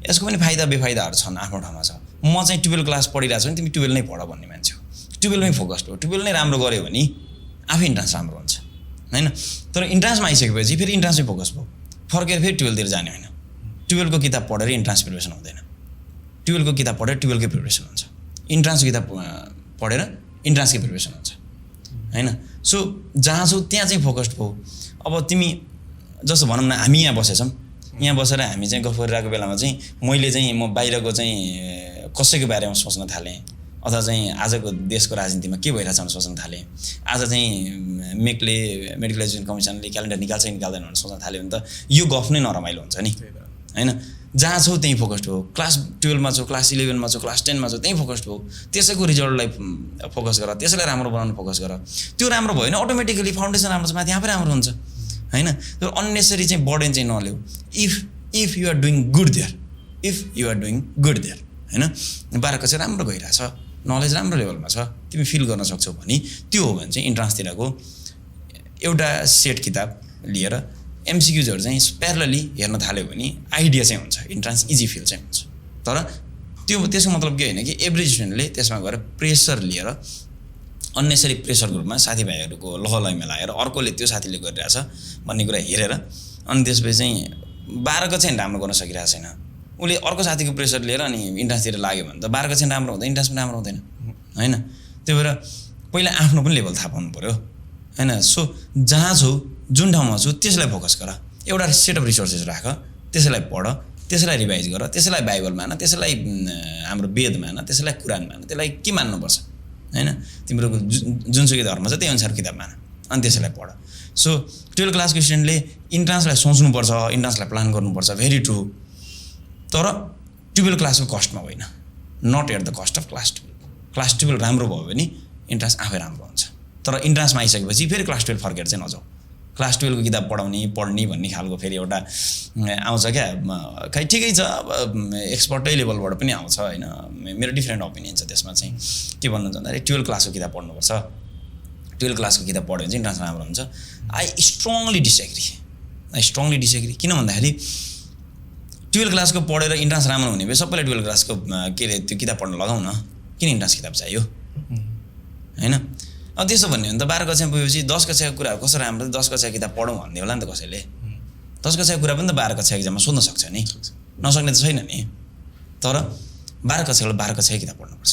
यसको पनि फाइदा बेफाइदाहरू छन् आफ्नो ठाउँमा छ म चाहिँ 12 क्लास पढिरहेको छु भने तिमी 12 नै पढ भन्ने मान्छे हो 12 नै फोकस्ड हो 12 नै राम्रो गऱ्यो भने आफै इन्ट्रान्स राम्रो हुन्छ होइन तर इन्ट्रान्समा आइसकेपछि फेरि इन्ट्रान्समै फोकस भयो फर्केर फेरि 12 तिर जाने होइन 12 को किताब पढेर इन्ट्रान्स प्रिपरेसन हुँदैन 12 को किताब पढेर 12 कै प्रिपरेसन हुन्छ इन्ट्रान्सको किताब पढेर इन्ट्रान्सकै प्रिपरेसन हुन्छ होइन सो जहाँ छौ त्यहाँ चाहिँ फोकस्ड भयो अब तिमी जस्तो भनौँ न हामी यहाँ बसेछौँ यहाँ बसेर हामी चाहिँ गफ गरिरहेको बेलामा चाहिँ मैले चाहिँ म बाहिरको चाहिँ कसैको बारेमा सोच्न थालेँ अथवा चाहिँ आजको देशको राजनीतिमा के भइरहेछ भनेर सोच्न थालेँ आज चाहिँ मेकले मेडिकल एजुकेसन कमिसनले क्यालेन्डर निकाल्छ निकाल्दैन भनेर सोच्न थाल्यो भने त यो गफ नै नरमाइलो हुन्छ नि होइन जहाँ छौ त्यहीँ फोकस्ड हो क्लास 12 मा छौ क्लास 11 मा छौ क्लास 10 मा छौ त्यहीँ फोकस्ड हो त्यसैको रिजल्टलाई फोकस गर त्यसैलाई राम्रो बनाउन फोकस गर त्यो राम्रो भयो भने अटोमेटिकली फाउन्डेसन राम्रो छ माथि आफै राम्रो हुन्छ होइन त्यो अन्नेसरी चाहिँ बर्डन चाहिँ नल्याऊ if you are doing good there होइन 12 कक्षा राम्रो गइरहेछ नलेज राम्रो लेभलमा छ तिमी फिल गर्न सक्छौ भने त्यो हो भने चाहिँ इन्ट्रान्सतिरको एउटा सेट किताब लिएर एमसिक्युजहरू चाहिँ प्यारलली हेर्न थाल्यो भने आइडिया चाहिँ हुन्छ इन्ट्रान्स इजी फिल चाहिँ हुन्छ तर त्यसको मतलब के होइन कि एभ्री स्टुडेन्टले त्यसमा गएर प्रेसर लिएर अन्नेसरी प्रेसर ग्रुपमा साथीभाइहरूको लहलय मिलाएर अर्कोले त्यो साथीले गरिरहेछ भन्ने कुरा हेरेर अनि त्यसपछि चाहिँ 12 कक्षा राम्रो गर्न सकिरहेको छैन उसले अर्को साथीको प्रेसर लिएर अनि इन्ट्रान्सतिर लाग्यो भने त 12 कक्षा राम्रो हुँदैन इन्ट्रान्स पनि राम्रो हुँदैन होइन त्यही भएर पहिला आफ्नो पनि लेभल थाहा पाउनु पऱ्यो होइन सो जहाँ छौ जुन ठाउँमा छु त्यसलाई फोकस गर एउटा सेट अफ रिसोर्सेस राख त्यसैलाई पढ त्यसैलाई रिभाइज गर त्यसैलाई बाइबल मान त्यसैलाई हाम्रो वेद मान त्यसैलाई कुरान मान त्यसलाई के मान्नुपर्छ होइन तिम्रो जुनसुकै धर्म छ त्यही अनुसार किताब मान अनि त्यसैलाई पढ सो 12 क्लासको स्टुडेन्टले इन्ट्रान्सलाई सोच्नुपर्छ इन्ट्रान्सलाई प्लान गर्नुपर्छ भेरी ट्रु तर 12 क्लासको कस्टमा होइन not at the cost of class 12 राम्रो भयो भने इन्ट्रान्स आफै राम्रो हुन्छ तर इन्ट्रान्समा आइसकेपछि फेरि क्लास 12 फर्केर चाहिँ नजाऊ क्लास 12 को किताब पढ्ने भन्ने खालको फेरि एउटा आउँछ क्या खै ठिकै छ अब एक्सपर्टै लेभलबाट पनि आउँछ होइन मेरो डिफ्रेन्ट ओपिनियन छ त्यसमा चाहिँ के भन्नुहुन्छ भन्दाखेरि 12 क्लासको किताब पढ्नुपर्छ 12 क्लासको किताब पढ्यो भने चाहिँ इन्ट्रान्स राम्रो हुन्छ आई स्ट्रङली डिसएग्री किन भन्दाखेरि 12 क्लासको पढेर इन्ट्रान्स राम्रो हुने भए सबैलाई 12 क्लासको के अरे त्यो किताब पढ्न लगाउन किन इन्ट्रान्स किताब चाहियो होइन अब त्यसो भन्यो भने त 12 कक्षामा पुगेपछि 10 कक्षाको कुराहरू कसरी राम्रो 10 कक्षाको किताब पढौँ भन्ने होला नि त कसैले 10 कक्षाको कुरा पनि त 12 कक्षा एक्जाममा सोध्न सक्छ नि नसक्ने त छैन नि तर 12 कक्षाको किताब पढ्नुपर्छ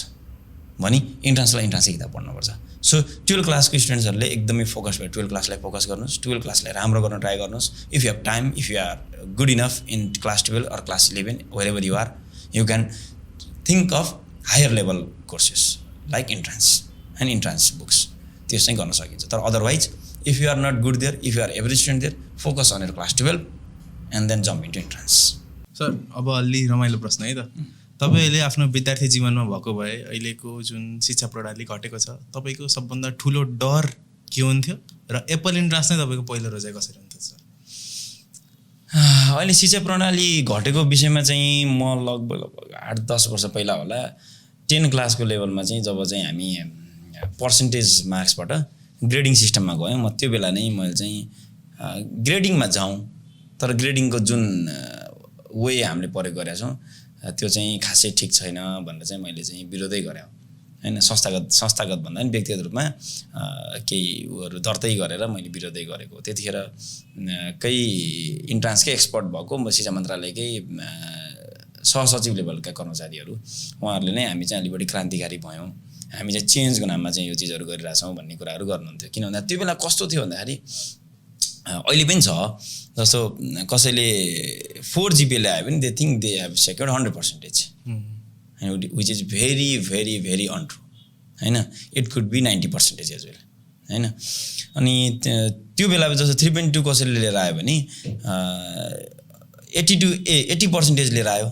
भने इन्ट्रान्सै किताब पढ्नुपर्छ। सो 12 क्लासको स्टुडेन्ट्सहरूले एकदमै फोकस भएर 12 क्लासलाई फोकस गर्नुहोस्, 12 क्लासलाई राम्रो गर्न ट्राई गर्नुहोस्। If you have time, if you are good enough in class 12 or class 11 wherever you are, you can think of higher level courses like entrance and entrance books, त्यो चाहिँ गर्न सकिन्छ। तर otherwise if you are not good there, if you are average student there, focus on your class 12 and then jump into entrance. Sir अब अलि रमाइलो प्रश्न है त, तपाईँले आफ्नो विद्यार्थी जीवनमा भएको भए अहिलेको जुन शिक्षा प्रणाली घटेको छ, तपाईँको सबभन्दा ठुलो डर के हुन्थ्यो र एप्पल इन्ट्रान्स नै तपाईँको पहिलो रोजाइ कसरी हुन्थ्यो सर? अहिले शिक्षा प्रणाली घटेको विषयमा चाहिँ म लगभग 8-10 वर्ष पहिला होला 10 क्लासको लेभलमा चाहिँ जब चाहिँ हामी पर्सेन्टेज मार्क्सबाट ग्रेडिङ सिस्टममा गयौँ, म त्यो बेला नै मैले चाहिँ ग्रेडिङमा जाउँ, तर ग्रेडिङको जुन वे हामीले प्रयोग गरेका छौँ त्यो चाहिँ खासै ठिक छैन भनेर चाहिँ मैले चाहिँ विरोधै गरेँ हैन। संस्थागत भन्दा पनि व्यक्तिगत रूपमा केही उहरू दर्तै गरेर मैले विरोधै गरेको। त्यतिखेर केही इन्ट्रान्सकै एक्सपर्ट भएको म शिक्षा मन्त्रालयकै सहसचिव लेभलका कर्मचारीहरू, उहाँहरूले नै हामी चाहिँ अलि बढी क्रान्तिकारी भयौँ, हामी चाहिँ चेन्जको नाममा चाहिँ यो चिजहरू गरिरहेछौँ भन्ने कुराहरू गर्नुहुन्थ्यो। किन भन्दा त्यो बेला कस्तो थियो भन्दाखेरि अहिले पनि छ, जस्तो कसैले 4 GPA ल्यायो भने they think they have secured 100%, which is very very very untrue हैन। It could be 90% as well हैन। अनि त्यो बेला जस्तो 3.2 कसैले लिएर आयो भने 80% लिएर आयो,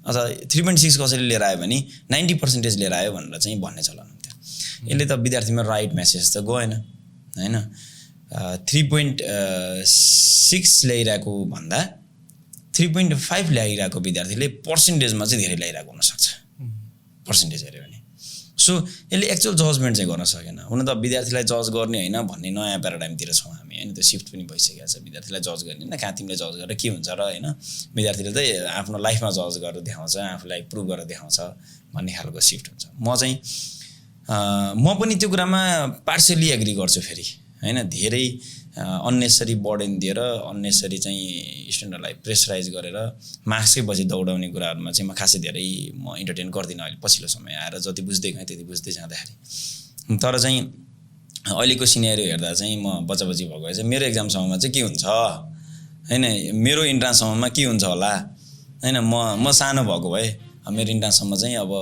अथवा 3.6 कसैले लिएर आयो भने 90% लिएर आयो भनेर चाहिँ भन्ने चलन हुन्थ्यो। यसले त विद्यार्थीमा राइट मेसेज त गएन हैन। 3.6 ल्याइरहेको भन्दा 3.5 ल्याइरहेको विद्यार्थीले पर्सेन्टेजमा चाहिँ धेरै ल्याइरहेको हुनसक्छ, पर्सेन्टेज हेऱ्यो भने। सो यसले एक्चुअल जजमेन्ट चाहिँ गर्न सकेन। हुन त विद्यार्थीलाई जज गर्ने होइन भन्ने नयाँ प्याराडाइमतिर छौँ हामी होइन, त्यो सिफ्ट पनि भइसकेको छ। विद्यार्थीलाई जज गर्ने होइन, कहाँ तिमीले जज गरेर के हुन्छ र होइन, विद्यार्थीले चाहिँ आफ्नो लाइफमा जज गरेर देखाउँछ, आफूलाई प्रुभ गरेर देखाउँछ भन्ने खालको सिफ्ट हुन्छ। म पनि त्यो कुरामा पार्सियली एग्री गर्छु फेरि हैन। धेरै अन्नेसरी बर्डन दिएर अन्नेसरी चाहिँ स्टुडेन्टहरूलाई प्रेसराइज गरेर मार्क्सकै पछि दौडाउने कुराहरूमा चाहिँ म खासै धेरै म इन्टरटेन गर्दिनँ अहिले पछिल्लो समय आएर। जति बुझ्दै गएँ त्यति बुझ्दै जाँदाखेरि, तर चाहिँ अहिलेको सिनेरियो हेर्दा चाहिँ म बच्चा भएको भए चाहिँ मेरो एक्जाम समयमा चाहिँ के हुन्छ हैन, मेरो इन्ट्रान्ससम्ममा के हुन्छ होला हैन। म सानो भएको भए मेरो इन्ट्रान्ससम्म चाहिँ अब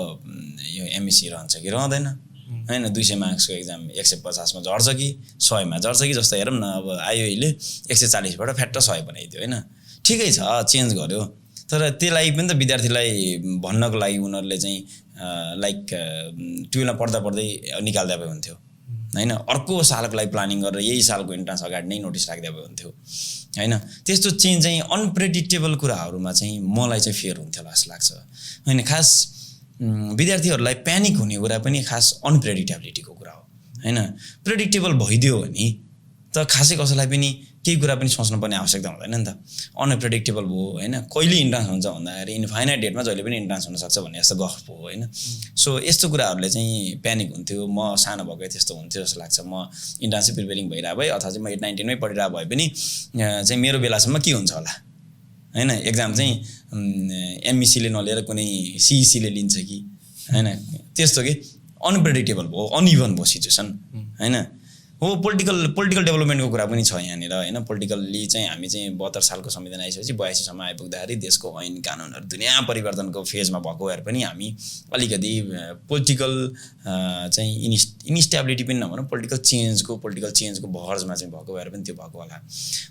यो एमएससी रहन्छ कि रहँदैन हैन, 200 मार्क्सको एक्जाम 150 मा झर्छ कि 100 मा झर्छ कि, जस्तो हेरौँ न अब आयो अहिले 140 बाट फ्याट्ट 100 बनाइदियो हैन। ठिकै छ, चेन्ज गर्यो, तर त्यसलाई पनि त विद्यार्थीलाई भन्नको लागि उनीहरूले चाहिँ लाइक 12 मा पढ्दै निकाल्दा भए हुन्थ्यो हैन। अर्को सालको लागि प्लानिङ गरेर यही सालको इन्ट्रान्स अगाडि नै नोटिस राख्दा भए हुन्थ्यो हैन। त्यस्तो चेन्ज चाहिँ अनप्रेडिक्टेबल कुराहरूमा चाहिँ मलाई चाहिँ फेयर हुन्थ्यो जस्तो लाग्छ हैन। खास विद्यार्थीहरूलाई प्यानिक हुने कुरा पनि खास अनप्रेडिक्टेबिलिटीको कुरा हो हैन। प्रेडिक्टेबल भइदियो भने त खासै कसैलाई पनि केही कुरा पनि सोच्नुपर्ने आवश्यकता हुँदैन नि त। अनप्रेडिक्टेबल भयो हैन, कहिले इन्ट्रान्स हुन्छ भन्दाखेरि इन्फाइनाइट डेटमा जहिले पनि इन्ट्रान्स हुनसक्छ भन्ने जस्तो गफ हो हैन। सो यस्तो कुराहरूले चाहिँ प्यानिक हुन्थ्यो। म सानो भएको त्यस्तो हुन्थ्यो जस्तो लाग्छ। म इन्ट्रान्सै प्रिपेरिङ भइरहेको भए अथवा चाहिँ म 8-9 मै पढिरहेको भए पनि चाहिँ मेरो बेलासम्म के हुन्छ होला हैन। एक्जाम चाहिँ एमइसीले नलिएर कुनै सिइसीले लिन्छ कि हैन, त्यस्तो कि अनप्रेडिक्टेबल भयो, अनइभन भयो सिचुएसन हैन। हो पोलिटिकल डेभलपमेन्टको कुरा पनि छ यहाँनिर हैन। पोलिटिकल्ली चाहिँ हामी चाहिँ 72 सालको संविधान आइसकेपछि 82 सम्म आइपुग्दाखेरि देशको ऐन कानुनहरू दुनियाँ परिवर्तनको फेजमा भएको भएर पनि हामी अलिकति पोलिटिकल चाहिँ इन्स्टेबिलिटी पनि नभनौँ, पोलिटिकल चेन्जको भर्जमा चाहिँ भएको भएर पनि त्यो भएको होला।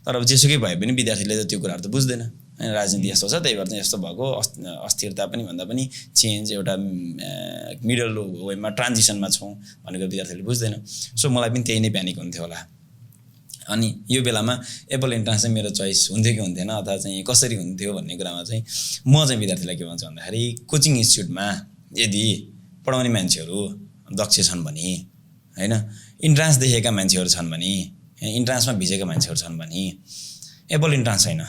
तर अब जेसुकै भए पनि विद्यार्थीले त त्यो कुराहरू त बुझ्दैन हैन। राजनीति यस्तो छ, त्यही भएर चाहिँ यस्तो भएको, अस्थिरता पनि भन्दा पनि चेन्ज एउटा मिडल वेमा ट्रान्जिसनमा छौँ भनेको विद्यार्थीले बुझ्दैन। सो मलाई पनि त्यही नै प्यानिक हुन्थ्यो होला। अनि यो बेलामा एप्पल इन्ट्रान्स चाहिँ मेरो चोइस हुन्थ्यो कि हुन्थेन अथवा चाहिँ कसरी हुन्थ्यो भन्ने कुरामा चाहिँ म चाहिँ विद्यार्थीलाई के भन्छु भन्दाखेरि कोचिङ इन्स्टिट्युटमा यदि पढाउने मान्छेहरू दक्ष छन् भने हैन, इन्ट्रान्स देखेका मान्छेहरू छन् भने, इन्ट्रान्समा भिजेका मान्छेहरू छन् भने एप्पल इन्ट्रान्स छैन,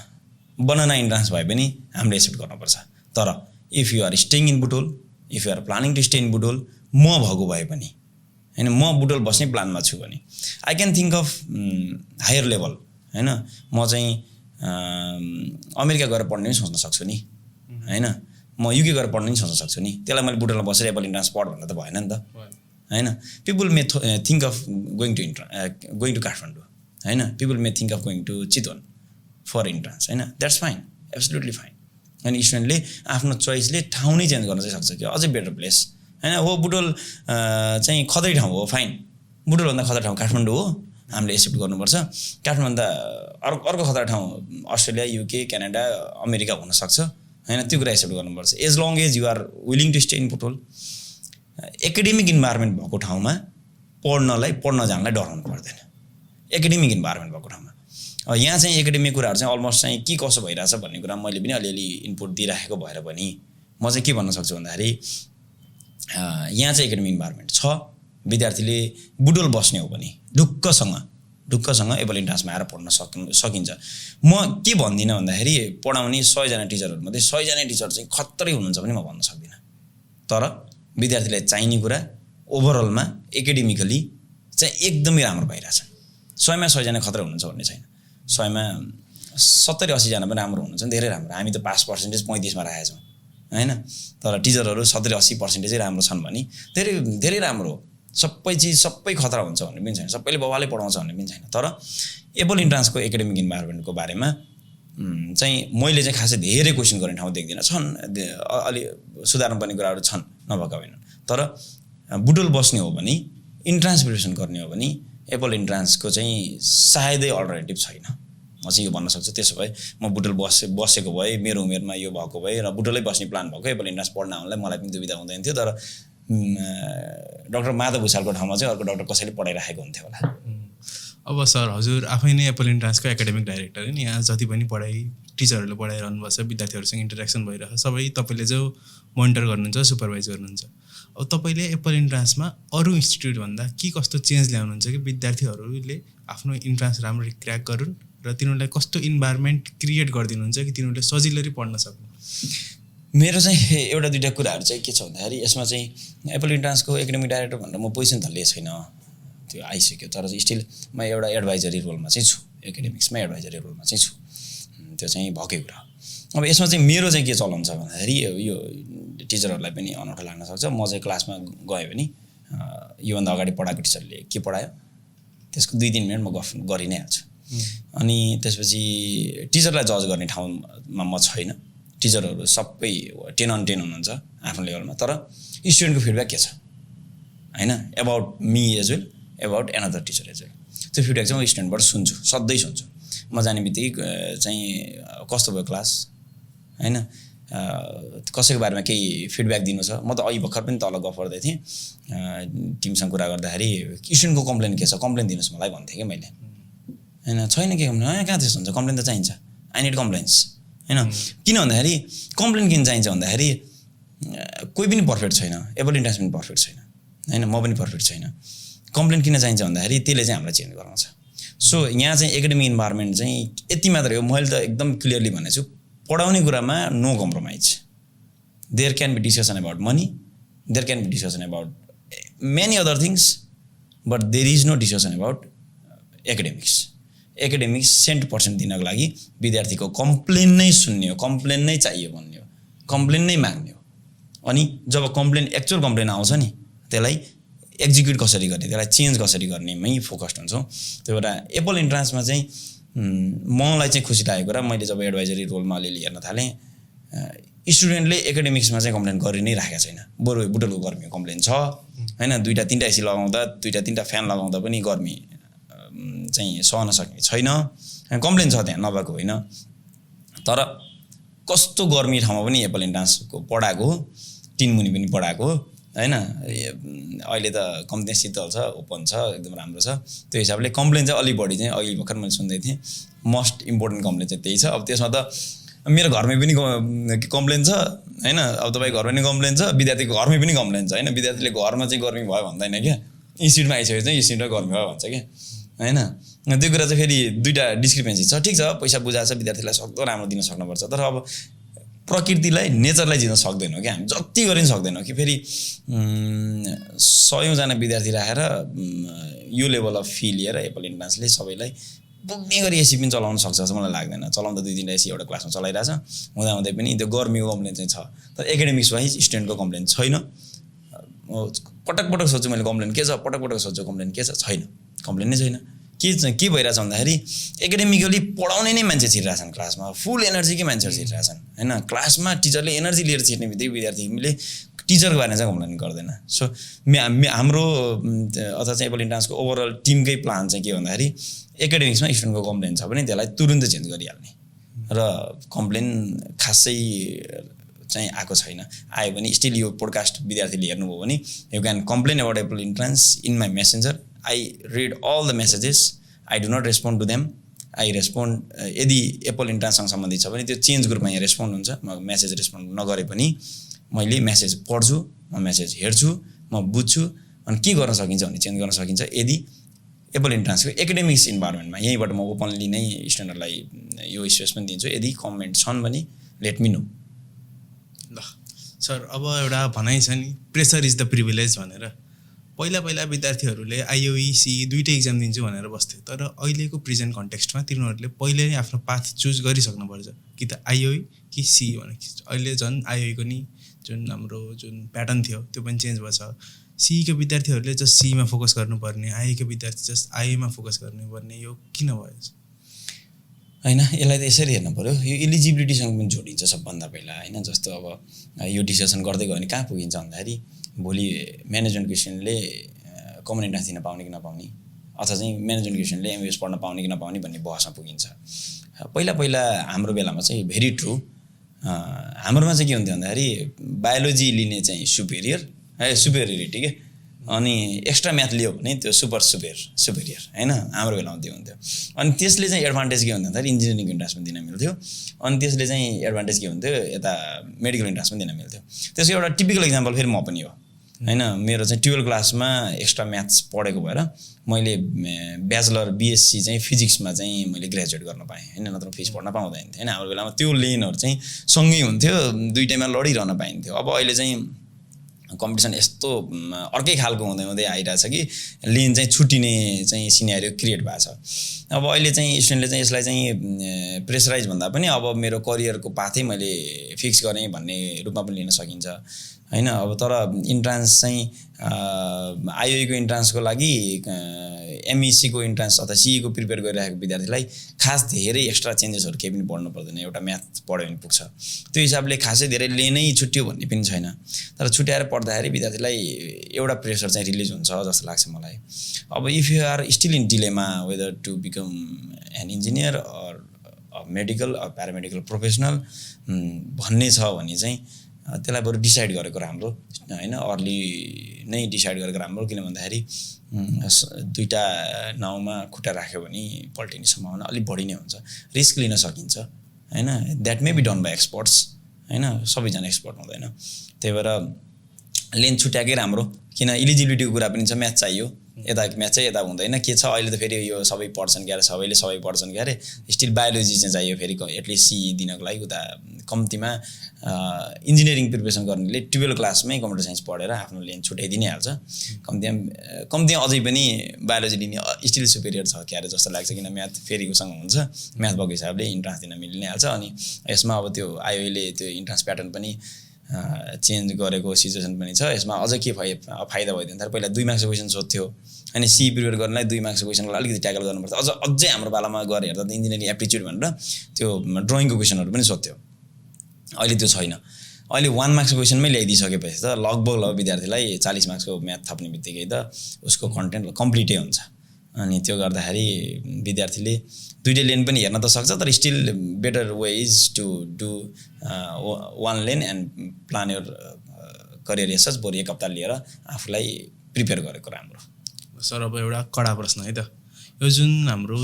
बनाना इन्ट्रान्स भए पनि हामीले एक्सेप्ट गर्नुपर्छ। तर if you are staying in Butwal, if you are planning to stay in Butwal, म भएको भए पनि हैन, म बुटोल बस्ने प्लानमा छु भने I can think of higher level हैन। म चाहिँ अमेरिका गएर पढ्ने पनि सोच्न सक्छु नि हैन। म युके गएर पढ्न नि सोच्न सक्छु नि त्यसलाई मैले बुटोलमा बसेर एप्पल इन्ट्रान्स पढ भन्दा त भएन नि त हैन people may think of going to Kathmandu हैन people may think of going to Chitwan for entrance हैन द्याट्स फाइन एब्सोल्युटली फाइन अनि स्टुडेन्टले आफ्नो चोइसले ठाउँ नै चेन्ज गर्न चाहिँ सक्छ कि अझै बेटर प्लेस हैन हो बुटोल चाहिँ खतरै ठाउँ हो फाइन बुटोलभन्दा खतरा ठाउँ काठमाडौँ हो हामीले एक्सेप्ट गर्नुपर्छ काठमाडौँभन्दा अर्को खतरा ठाउँ अस्ट्रेलिया युके क्यानाडा अमेरिका हुनसक्छ हैन त्यो कुरा एक्सेप्ट गर्नुपर्छ as long as you are willing to stay in Butwal academic environment भएको ठाउँमा पढ्न जानलाई डराउनु पर्दैन एकाडेमिक इन्भाइरोमेन्ट भएको ठाउँमा यहाँ चाहिँ एकाडेमिक कुराहरू चाहिँ अलमोस्ट चाहिँ के कसो भइरहेछ भन्ने कुरा मैले पनि अलिअलि इनपुट दिइराखेको भएर पनि म चाहिँ के भन्न सक्छु भन्दाखेरि यहाँ चाहिँ एकाडेमिक इन्भाइरोमेन्ट छ विद्यार्थीले बुटोल बस्ने हो भने ढुक्कसँग एप्पल इन्ट्रान्समा आएर पढ्न सकिन्छ म के भन्दिनँ भन्दाखेरि पढाउने 100जना टिचरहरूमध्ये 100जना टिचर चाहिँ खत्रै हुनुहुन्छ पनि म भन्न सक्दिनँ तर विद्यार्थीलाई चाहिने कुरा ओभरअलमा एकाडेमिकली चाहिँ एकदमै राम्रो भइरहेछ 100मा 100जना खतरा हुनुहुन्छ भन्ने छैन 100मा 70-80जना पनि राम्रो हुनुहुन्छ धेरै राम्रो हामी त पास पर्सेन्टेज 35मा राखेका छौँ हैन तर टिचरहरू 70-80% राम्रो छन् भने धेरै धेरै राम्रो सबै चिज सबै खतरा हुन्छ भन्ने पनि छैन सबैले बवालै पढाउँछ भन्ने पनि छैन तर एप्पल इन्ट्रान्सको एकाडेमिक इन्भाइरोमेन्टको बारेमा चाहिँ मैले चाहिँ खासै धेरै क्वेसन गर्ने ठाउँ देख्दिनँ छन् अलि सुधार्नुपर्ने कुराहरू छन् नभएका होइन तर बुटोल बस्ने हो भने इन्ट्रान्स प्रिपरेसन गर्ने हो भने एप्पल इन्ट्रान्सको चाहिँ सायदै अल्टरनेटिभ छैन म चाहिँ यो भन्न सक्छु त्यसो भए म बुटोल बसेको भए मेरो उमेरमा यो भएको भए र बुटोलै बस्ने प्लान भएको एप्पल इन्ट्रान्स पढ्न आउनलाई मलाई पनि दुविधा हुँदैन थियो तर डाक्टर माधव भुषालको ठाउँमा चाहिँ अर्को डाक्टर कसैले पढाइराखेको हुन्थ्यो होला अब सर हजुर आफै नै एप्पल इन्ट्रान्सको एकाडेमिक डाइरेक्टर नि यहाँ जति पनि पढाइ टिचरहरूले पढाइरहनु भएको छ विद्यार्थीहरूसँग इन्टरेक्सन भइरहेको छ सबै तपाईँले जो मोनिटर गर्नुहुन्छ सुपरभाइज गर्नुहुन्छ अब तपाईँले एप्पल इन्ट्रान्समा अरू इन्स्टिट्युटभन्दा के कस्तो चेन्ज ल्याउनुहुन्छ कि विद्यार्थीहरूले आफ्नो इन्ट्रान्स राम्ररी क्र्याक गरून् र तिनीहरूलाई कस्तो इन्भाइरोमेन्ट क्रिएट गरिदिनुहुन्छ कि तिनीहरूले सजिलै पढ्न सक्नु मेरो चाहिँ एउटा दुईवटा कुराहरू चाहिँ के छ भन्दाखेरि यसमा चाहिँ एप्पल इन्ट्रान्सको एकाडेमिक डाइरेक्टर भनेर म पोजिसन त लिएको छैन त्यो आइसक्यो तर स्टिल म एउटा एडभाइजरी रोलमा चाहिँ छु एकाडेमिक्समा एडभाइजरी रोलमा चाहिँ छु त्यो चाहिँ भएकै कुरा अब यसमा चाहिँ मेरो चाहिँ के चलन छ भन्दाखेरि यो टिचरहरूलाई पनि अनौठो लाग्न सक्छ म चाहिँ क्लासमा गएँ भने योभन्दा अगाडि पढाएको टिचरले के पढायो त्यसको 2-3 मिनट म गफ गरि नै हाल्छु अनि त्यसपछि टिचरलाई जज गर्ने ठाउँमा म छैन टिचरहरू सबै 10 on 10 हुनुहुन्छ आफ्नो लेभलमा तर स्टुडेन्टको फिडब्याक के छ हैन about me as well about another teacher as well त्यो फिडब्याक चाहिँ म स्टुडेन्टबाट सुन्छु सधैँ सुन्छु म जाने बित्तिकै चाहिँ कस्तो भयो क्लास हैन कसैको बारेमा केही फिडब्याक दिनु छ म त अघि भर्खर पनि तल गफ गर्दै थिएँ टिमसँग कुरा गर्दाखेरि स्टुडेन्टको कम्प्लेन के छ कम्प्लेन दिनुहोस् मलाई भन्थेँ कि मैले हैन छैन के कम्प्लेन कहाँ त्यस्तो हुन्छ कम्प्लेन त चाहिन्छ आई निड कम्प्लेन्स हैन किन भन्दाखेरि कम्प्लेन किन चाहिन्छ भन्दाखेरि कोही पनि पर्फेक्ट छैन एप्पल इन्ट्रान्स पनि पर्फेक्ट छैन हैन म पनि पर्फेक्ट छैन कम्प्लेन किन चाहिन्छ भन्दाखेरि त्यसले चाहिँ हामीलाई चेन्ज गराउँछ सो यहाँ चाहिँ एकाडेमिक इन्भाइरोमेन्ट चाहिँ यति मात्रै हो मैले त एकदम क्लियरली भनेको छु पढाउने कुरामा no compromise there can be discussion about money there can be discussion about many other things but there is no discussion about academics 100% दिनको लागि विद्यार्थीको कम्प्लेन नै सुन्ने हो कम्प्लेन नै चाहियो भन्ने हो कम्प्लेन नै माग्ने हो अनि जब कम्प्लेन एक्चुअल कम्प्लेन आउँछ नि त्यसलाई एक्जिक्युट कसरी गर्ने त्यसलाई चेन्ज कसरी गर्नेमै फोकस्ड हुन्छौँ त्यो भएर एप्पल इन्ट्रान्समा चाहिँ मलाई चाहिँ खुसी लागेको र मैले जब एडभाइजरी रोलमा अलिअलि हेर्न थालेँ स्टुडेन्टले एकाडेमिक्समा चाहिँ कम्प्लेन गरि नै राखेको छैन बरु बुटोलको गर्मीको कम्प्लेन छ हैन 2-3 एसी लगाउँदा 2-3 फ्यान लगाउँदा पनि गर्मी चाहिँ सहन सक्ने छैन कम्प्लेन छ त्यहाँ नभएको होइन तर कस्तो गर्मी ठाउँमा पनि एप्पल इन्ट्रान्सको पढाएको टिनमुनि पनि पढाएको हैन अहिले त कम्प्लेन शीतल छ ओपन छ एकदम राम्रो छ त्यो हिसाबले कम्प्लेन चाहिँ अलि बढी चाहिँ अघि भर्खर मैले सुन्दै थिएँ मोस्ट इम्पोर्टेन्ट कम्प्लेन चाहिँ त्यही छ अब त्यसमा त मेरो घरमै पनि कम्प्लेन छ हैन अब तपाईँको घरमा पनि कम्प्लेन छ विद्यार्थीको घरमै पनि कम्प्लेन छ हैन विद्यार्थीले घरमा चाहिँ गर्मी भयो भन्दैन क्या इन्स्टिट्युटमा आइसकेपछि चाहिँ इन्स्टिट्युटमा गर्मी भयो भन्छ क्या हैन त्यो कुरा चाहिँ फेरि दुईवटा डिस्क्रिपेन्सी छ ठिक छ पैसा बुझाएको छ विद्यार्थीलाई सक्दो राम्रो दिन सक्नुपर्छ तर अब प्रकृतिलाई नेचरलाई जित्न सक्दैनौँ क्या हामी जति गरि सक्दैनौँ कि फेरि 100 जना विद्यार्थी राखेर यो लेभल अफ फी लिएर एप्पल इन्ट्रान्सले सबैलाई पुग्ने गरी एसी पनि चलाउन सक्छ जस्तो मलाई लाग्दैन। चलाउँदा 2-3 एसी एउटा क्लासमा चलाइरहेछ, हुँदाहुँदै पनि त्यो गर्मीको कम्प्लेन चाहिँ छ। तर एकाडेमिक्स वाइज स्टुडेन्टको कम्प्लेन छैन। पटक पटक सोध्छु मैले कम्प्लेन के छ, पटक पटक सोध्छु कम्प्लेन के छ, छैन, कम्प्लेन नै छैन। के भइरहेछ भन्दाखेरि एकाडेमिकली पढाउने नै मान्छे छिरिरहेछन् क्लासमा, फुल एनर्जीकै मान्छेहरू छिरिरहेछन् होइन। क्लासमा टिचरले एनर्जी लिएर छिर्ने बित्तिकै विद्यार्थीले टिचरको बारेमा चाहिँ कम्प्लेन गर्दैन। सो हाम्रो अथवा चाहिँ एप्पल इन्ट्रान्सको ओभरअल टिमकै प्लान चाहिँ के भन्दाखेरि एकाडेमिक्समा स्टुडेन्टको कम्प्लेन छ भने त्यसलाई तुरुन्तै चेन्ज गरिहाल्ने र कम्प्लेन खासै चाहिँ आएको छैन। आयो भने स्टिल यो पोडकास्ट विद्यार्थीले हेर्नुभयो भने you can complain about apple entrance in my Messenger. I read all the messages, I do not respond to them, I respond. यदि एप्पल इन्ट्रान्ससँग सम्बन्धित छ भने त्यो चेन्ज ग्रुपमा यहाँ रेस्पोन्ड हुन्छ। म मेसेज रेस्पोन्ड नगरे पनि मैले मेसेज पढ्छु, म मेसेज हेर्छु, म बुझ्छु, अनि के गर्न सकिन्छ भने चेन्ज गर्न सकिन्छ। यदि एप्पल इन्ट्रान्सको एकाडेमिक्स इन्भाइरोमेन्टमा यहीँबाट म ओपनली नै स्टुडेन्टहरूलाई यो स्पेस पनि दिन्छु, यदि कमेन्ट छन् भने लेट मी नो। ल सर, अब एउटा भनाइ छ नि, प्रेसर इज द प्रिभिलेज भनेर। पहिला विद्यार्थीहरूले आइओई दुईटै इक्जाम दिन्छु भनेर बस्थ्यो, तर अहिलेको प्रेजेन्ट कन्टेक्स्टमा तिनीहरूले पहिले नै आफ्नो पाथ चुज गरिसक्नुपर्छ, कि त आइओई कि सी भने। अहिले झन् आइओईको नि जुन हाम्रो जुन प्याटर्न थियो त्यो पनि चेन्ज भएको छ। सीका विद्यार्थीहरूले जस्ट सीमा फोकस गर्नुपर्ने, आइओईका विद्यार्थी जस्ट आइओईमा फोकस गर्नुपर्ने, यो किन भयो होइन? यसलाई त यसरी हेर्नु पऱ्यो, यो इलिजिबिलिटीसँग पनि जोडिन्छ सबभन्दा पहिला होइन। जस्तो अब यो डिस्कसन गर्दै गयो भने कहाँ पुगिन्छ भन्दाखेरि भोलि म्यानेजमेन्ट क्वेसनले कमन इन्ट्रान्स दिन पाउने कि नपाउने, अथवा चाहिँ म्यानेजमेन्ट क्वेसनले एमबिएस पढ्न पाउने कि नपाउने भन्ने बहसमा पुगिन्छ। पहिला हाम्रो बेलामा चाहिँ भेरी ट्रु, हाम्रोमा चाहिँ के हुन्थ्यो भन्दाखेरि बायोलोजी लिने चाहिँ सुपेरियरिटी के, अनि एक्स्ट्रा म्याथ लियो भने त्यो सुपेरियर होइन। हाम्रो बेलामा त्यो हुन्थ्यो। अनि त्यसले चाहिँ एडभान्टेज के हुन्थ्यो भन्दाखेरि इन्जिनियरिङको इन्ट्रान्स पनि दिन मिल्थ्यो, अनि त्यसले चाहिँ एडभान्टेज के हुन्थ्यो यता मेडिकल इन्ट्रान्स पनि दिन मिल्थ्यो। त्यसको एउटा टिपिकल इक्जाम्पल फेरि म पनि हो होइन। मेरो चाहिँ 12 क्लासमा एक्स्ट्रा म्याथ्स पढेको भएर मैले ब्याचलर बिएससी चाहिँ फिजिक्समा चाहिँ मैले ग्रेजुएट गर्न पाएँ होइन, नत्र फिजिक्स पढ्न पाउँदैन थियो होइन। हाम्रो बेलामा त्यो लेनहरू चाहिँ सँगै हुन्थ्यो, दुइटैमा लडिरहन पाइन्थ्यो। अब अहिले चाहिँ कम्पिटिसन यस्तो अर्कै खालको हुँदै आइरहेछ कि लेन चाहिँ छुट्टिने चाहिँ सिनेरियो क्रिएट भएको छ। अब अहिले चाहिँ स्टुडेन्टले चाहिँ यसलाई चाहिँ प्रेसराइज भन्दा पनि अब मेरो करियरको पाथै मैले फिक्स गरेँ भन्ने रूपमा पनि लिन सकिन्छ होइन। अब तर इन्ट्रान्स चाहिँ आइओईको इन्ट्रान्सको लागि एमइसीको इन्ट्रान्स अथवा सिईको प्रिपेयर गरिरहेको विद्यार्थीलाई खास धेरै एक्स्ट्रा चेन्जेसहरू केही पनि पढ्नु पर्दैन, एउटा म्याथ पढ्यो भने पुग्छ। त्यो हिसाबले खासै धेरै लेनै छुट्यो भन्ने पनि छैन। तर छुट्याएर पढ्दाखेरि विद्यार्थीलाई एउटा प्रेसर चाहिँ रिलिज हुन्छ जस्तो लाग्छ मलाई। अब if you are still in dilemma whether to become an engineer or medical or paramedical professional भन्ने छ भने चाहिँ त्यसलाई बरु डिसाइड गरेको राम्रो होइन, अर्ली नै डिसाइड गरेको राम्रो। किन भन्दाखेरि दुईवटा नाउँमा खुट्टा राख्यो भने पल्टिने सम्भावना अलिक बढी नै हुन्छ, रिस्क लिन सकिन्छ होइन। That may be done by experts होइन, सबैजना एक्सपर्ट हुँदैन। त्यही भएर लेन छुट्याएकै राम्रो, किन इलिजिबिलिटीको कुरा पनि छ, म्याथ चाहियो, यता म्याथ चाहिँ यता हुँदैन। के छ अहिले त फेरि यो सबै पढ्छन् क्यारे, सबैले सबै पढ्छन् क्यारे, स्टिल बायोलोजी चाहिँ चाहियो फेरि एटलिस्ट सी दिनको लागि। उता कम्तीमा इन्जिनियरिङ प्रिपरेसन गर्नेले 12 क्लासमै कम्प्युटर साइन्स पढेर आफ्नो लेन छुट्याइदिनै हाल्छ। कम्तीमा अझै पनि बायोलोजी लिने स्टिल सुपेरियर छ क्यारे जस्तो लाग्छ, किन म्याथ फेरि उसँग हुन्छ, म्याथ भएको हिसाबले इन्ट्रान्स दिन मिलि नै हाल्छ। अनि यसमा अब त्यो आइओईले त्यो इन्ट्रान्स प्याटर्न पनि चेन्ज गरेको सिचुएसन पनि छ। यसमा अझ के फाइदा भइदियो भने पहिला 2 मार्क्सको क्वेसन सोध्थ्यो अनि सी प्रिपेयर गर्नलाई 2 मार्क्सको क्वेसनलाई अलिकति ट्याकल गर्नुपर्छ। अझै हाम्रो पालामा गएर हेर्दा त इन्जिनियरिङ एप्टिच्युड भनेर त्यो ड्रइङको क्वेसनहरू पनि सोध्थ्यो, अहिले त्यो छैन। अहिले 1 मार्क्सको क्वेसनमै ल्याइदिइसकेपछि त लगभग विद्यार्थीलाई 40 मार्क्सको म्याथ थप्ने बित्तिकै त उसको कन्टेन्ट कम्प्लिटै हुन्छ। अनि त्यो गर्दाखेरि विद्यार्थीले दुईटै लेन पनि हेर्न त सक्छ, तर still better way is to do 1 lane and plan your career research. बरु 1 हप्ता लिएर आफूलाई प्रिपेयर गरेको राम्रो। सर अब एउटा कडा प्रश्न है त, यो जुन हाम्रो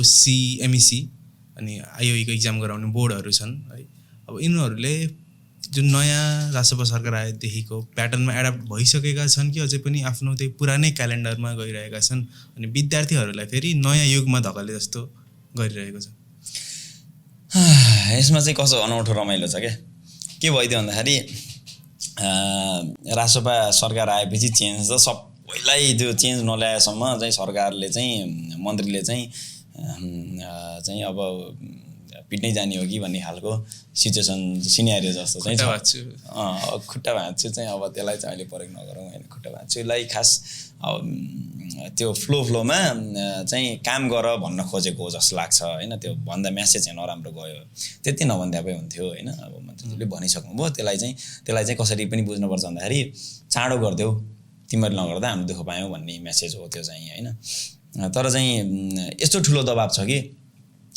एमइसी अनि आइओईको इक्जाम गराउने बोर्डहरू छन् है, अब यिनीहरूले जुन नयाँ राजसभा सरकार आएदेखिको प्याटर्नमा एडाप्ट भइसकेका छन् कि अझै पनि आफ्नो त्यही पुरानै क्यालेन्डरमा गइरहेका छन्, अनि विद्यार्थीहरूलाई फेरि नयाँ युगमा धकाले जस्तो गरिरहेको छ। यसमा चाहिँ कस्तो अनौठो रमाइलो छ क्या, के भइदियो भन्दाखेरि राजसभा सरकार आएपछि चेन्ज त सबैलाई, त्यो चेन्ज नल्याएसम्म चाहिँ सरकारले चाहिँ मन्त्रीले चाहिँ चाहिँ अब पिट्नै जाने हो कि भन्ने खालको सिचुएसन सिनेरियो जस्तो चाहिँ खुट्टा भाँच्छु चाहिँ अब त्यसलाई चाहिँ अहिले प्रयोग नगरौँ होइन खुट्टा भाँच्चुलाई खास अब त्यो फ्लोमा चाहिँ काम गर भन्न खोजेको हो जस्तो लाग्छ होइन त्यो भन्दा म्यासेज चाहिँ नराम्रो गयो त्यति नभन्दा भए हुन्थ्यो होइन अब मन्त्रीले भनिसक्नुभयो त्यसलाई चाहिँ कसरी पनि बुझ्नुपर्छ भन्दाखेरि चाँडो गरिदेऊ तिमीहरूले नगर्दा हामी दुःख पायौँ भन्ने म्यासेज हो त्यो चाहिँ होइन तर चाहिँ यस्तो ठुलो दबाब छ कि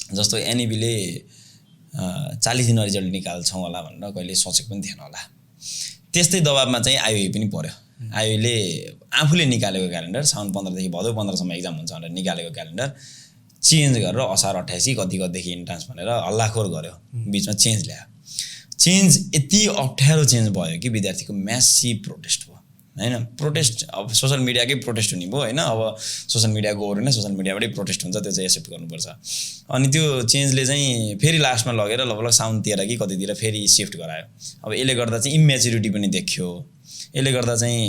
जस्तो एनइबीले 40 दिन रिजल्ट निकाल्छौँ होला भनेर कहिले सोचेको पनि थिएन होला त्यस्तै दबाबमा चाहिँ आइओई पनि पर्यो आइओईले आफूले निकालेको क्यालेन्डर साउन 15 देखि भदौ 15 इक्जाम हुन्छ भनेर निकालेको क्यालेन्डर चेन्ज गरेर असार 28 कतिदेखि इन्ट्रान्स भनेर हल्लाखोर गर्यो बिचमा चेन्ज ल्यायो चेन्ज यति अप्ठ्यारो चेन्ज भयो कि विद्यार्थीको म्यासिभ प्रोटेस्ट भयो होइन प्रोटेस्ट अब सोसल मिडियाकै प्रोटेस्ट हुने भयो होइन अब सोसल मिडिया गएर नै सोसल मिडियाबाटै प्रोटेस्ट हुन्छ त्यो चाहिँ एक्सेप्ट गर्नुपर्छ अनि त्यो चेन्जले चाहिँ फेरि लास्टमा लगेर लगभग साउन 13 कि कतितिर फेरि शिफ्ट गरायो अब यसले गर्दा चाहिँ इम्याच्युरिटी पनि देखियो यसले गर्दा चाहिँ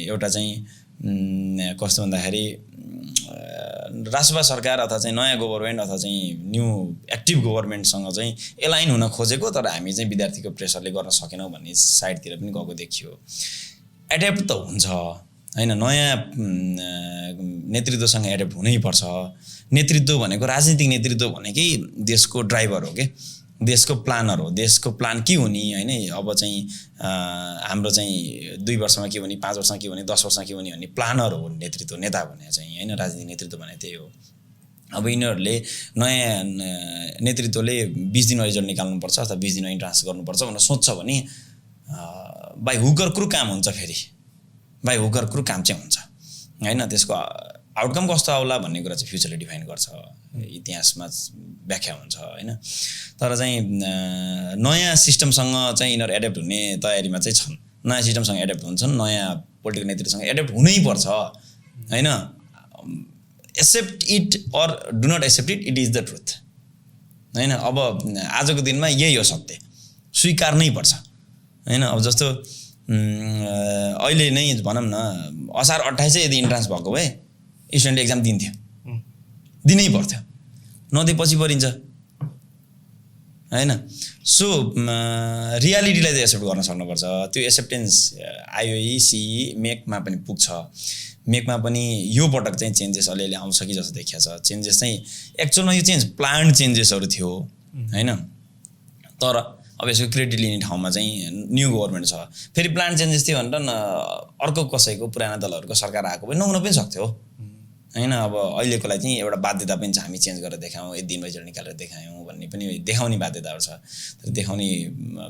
एउटा चाहिँ कस्तो भन्दाखेरि राष्ट्रपा सरकार अथवा चाहिँ नयाँ गभर्मेन्ट अथवा चाहिँ न्यू एक्टिभ गभर्मेन्टसँग चाहिँ एलाइन हुन खोजेको तर हामी चाहिँ विद्यार्थीको प्रेसरले गर्न सकेनौँ भन्ने साइडतिर पनि गएको देखियो एड्याप्ट त हुन्छ होइन नयाँ नेतृत्वसँग एड्याप्ट हुनैपर्छ नेतृत्व भनेको राजनीतिक नेतृत्व भनेकै देशको ड्राइभर हो के देशको प्लानर हो देशको प्लान के हुने होइन अब चाहिँ हाम्रो चाहिँ 2 वर्षमा के हुने 5 वर्षमा के हुने 10 वर्षमा के हुने भन्ने प्लानर हो नेतृत्व नेता भने चाहिँ होइन राजनीतिक नेतृत्व भने त्यही हो अब यिनीहरूले नयाँ नेतृत्वले 20 दिनमा रिजल्ट निकाल्नुपर्छ अथवा 20 दिनमा इन्ट्रान्स गर्नुपर्छ भनेर सोच्छ भने बाई हुकर क्रू काम हुन्छ फेरि बाई हुकर क्रू काम चाहिँ हुन्छ होइन त्यसको आउटकम कस्तो आउला भन्ने कुरा चाहिँ फ्युचरले डिफाइन गर्छ इतिहासमा व्याख्या हुन्छ होइन तर चाहिँ नयाँ सिस्टमसँग चाहिँ यिनीहरू एड्याप्ट हुने तयारीमा चाहिँ छन् नयाँ सिस्टमसँग एड्याप्ट हुन्छन् नयाँ पोलिटिकल नेतृत्वसँग एड्याप्ट हुनैपर्छ होइन accept it or do not accept it it is the truth होइन अब आजको दिनमा यही हो सत्य स्वीकार्नै पर्छ होइन अब जस्तो अहिले नै भनौँ न असार 28 यदि इन्ट्रान्स भएको भए स्टुडेन्टले एक्जाम दिन्थ्यो दिनै पर्थ्यो नदिएपछि परिन्छ होइन सो रियालिटीलाई चाहिँ एक्सेप्ट गर्न सक्नुपर्छ त्यो एक्सेप्टेन्स आइओई सिई मेकमा पनि पुग्छ मेकमा पनि यो पटक चाहिँ चेन्जेस अलिअलि आउँछ कि जस्तो देखिया छ चेन्जेस चाहिँ एक्चुअलमा यो चेन्ज प्लान्ड चेन्जेसहरू थियो होइन तर अब यसको क्रेडिट लिने ठाउँमा चाहिँ न्यू गभर्मेन्ट छ फेरि प्लान चेन्जेस थियो भनेर अर्को कसैको पुराना दलहरूको सरकार आएको पनि नहुन पनि सक्थ्यो होइन अब अहिलेको लागि चाहिँ एउटा बाध्यता पनि छ हामी चेन्ज गरेर देखायौँ 1 दिन रिजल्ट निकालेर देखायौँ भन्ने पनि देखाउने बाध्यताहरू छ तर देखाउने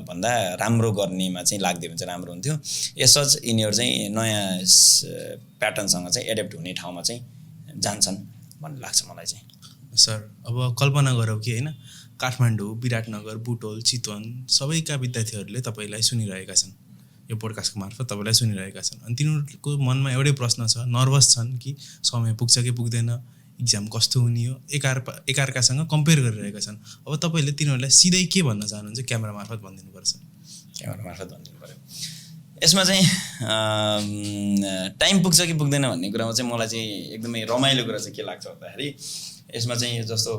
भन्दा राम्रो गर्नेमा चाहिँ लाग्दियो भने चाहिँ राम्रो हुन्थ्यो यसच यिनीहरू चाहिँ नयाँ प्याटर्नसँग चाहिँ एडेप्ट हुने ठाउँमा चाहिँ जान्छन् भन्ने लाग्छ मलाई चाहिँ सर अब कल्पना गरौँ कि होइन काठमाडौँ विराटनगर बुटोल चितवन सबैका विद्यार्थीहरूले तपाईँलाई सुनिरहेका छन् यो पोडकास्टको मार्फत तपाईँलाई सुनिरहेका छन् अनि तिनीहरूको मनमा एउटै प्रश्न छ नर्भस छन् कि समय पुग्छ कि पुग्दैन इक्जाम कस्तो हुने हो एकाअर्कासँग कम्पेयर गरिरहेका छन् अब तपाईँले तिनीहरूलाई सिधै के भन्न चाहनुहुन्छ क्यामेरा मार्फत भनिदिनुपर्छ क्यामेरा मार्फत भनिदिनु पऱ्यो यसमा चाहिँ टाइम पुग्छ कि पुग्दैन भन्ने कुरामा चाहिँ मलाई चाहिँ एकदमै रमाइलो कुरा चाहिँ के लाग्छ भन्दाखेरि यसमा चाहिँ जस्तो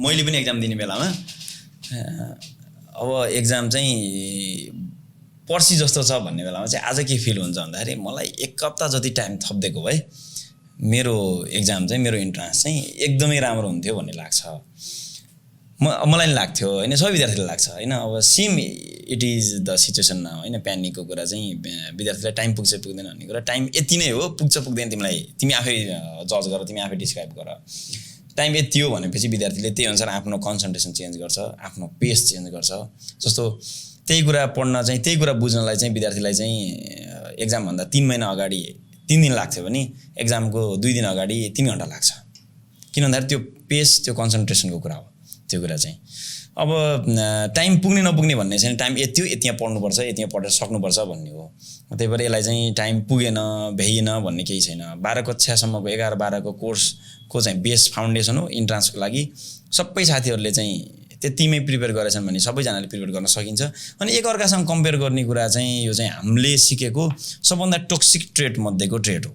मैले पनि एक्जाम दिने बेलामा अब एक्जाम चाहिँ पर्सि जस्तो छ भन्ने बेलामा चाहिँ आज के फिल हुन्छ भन्दाखेरि मलाई 1 हप्ता जति टाइम थपिदिएको भए मेरो एक्जाम चाहिँ मेरो इन्ट्रान्स चाहिँ एकदमै राम्रो हुन्थ्यो भन्ने लाग्छ मलाई नि लाग्थ्यो होइन सबै विद्यार्थीलाई लाग्छ होइन अब same it is the situation न होइन प्यानिकको कुरा चाहिँ विद्यार्थीलाई टाइम पुग्छ पुग्दैन भन्ने कुरा टाइम यति नै हो पुग्छ पुग्दैन तिमी आफै जज गर तिमी आफै डिस्क्राइब गर टाइम यति हो भनेपछि विद्यार्थीले त्यही अनुसार आफ्नो कन्सन्ट्रेसन चेन्ज गर्छ आफ्नो पेस चेन्ज गर्छ जस्तो त्यही कुरा पढ्न चाहिँ त्यही कुरा बुझ्नलाई चाहिँ विद्यार्थीलाई चाहिँ एक्जामभन्दा 3 महिना अगाडि 3 दिन लाग्थ्यो भने एक्जामको 2 दिन अगाडि 3 घन्टा लाग्छ किन भन्दाखेरि त्यो पेस त्यो कन्सन्ट्रेसनको कुरा हो त्यो कुरा चाहिँ अब टाइम पुग्ने नपुग्ने भन्ने छैन टाइम यति हो यति यहाँ पढ्नुपर्छ यति यहाँ पढेर सक्नुपर्छ भन्ने हो त्यही भएर यसलाई चाहिँ टाइम पुगेन भ्याइएन भन्ने केही छैन 12 कक्षासम्मको 11-12को कोर्सको चाहिँ बेस फाउन्डेसन हो इन्ट्रान्सको लागि सबै साथीहरूले चाहिँ त्यतिमै प्रिपेयर गरेछन् भने सबैजनाले प्रिपेयर गर्न सकिन्छ अनि एकअर्कासँग कम्पेयर गर्ने कुरा चाहिँ यो चाहिँ हामीले सिकेको सबभन्दा टोक्सिक ट्रेड मध्येको ट्रेड हो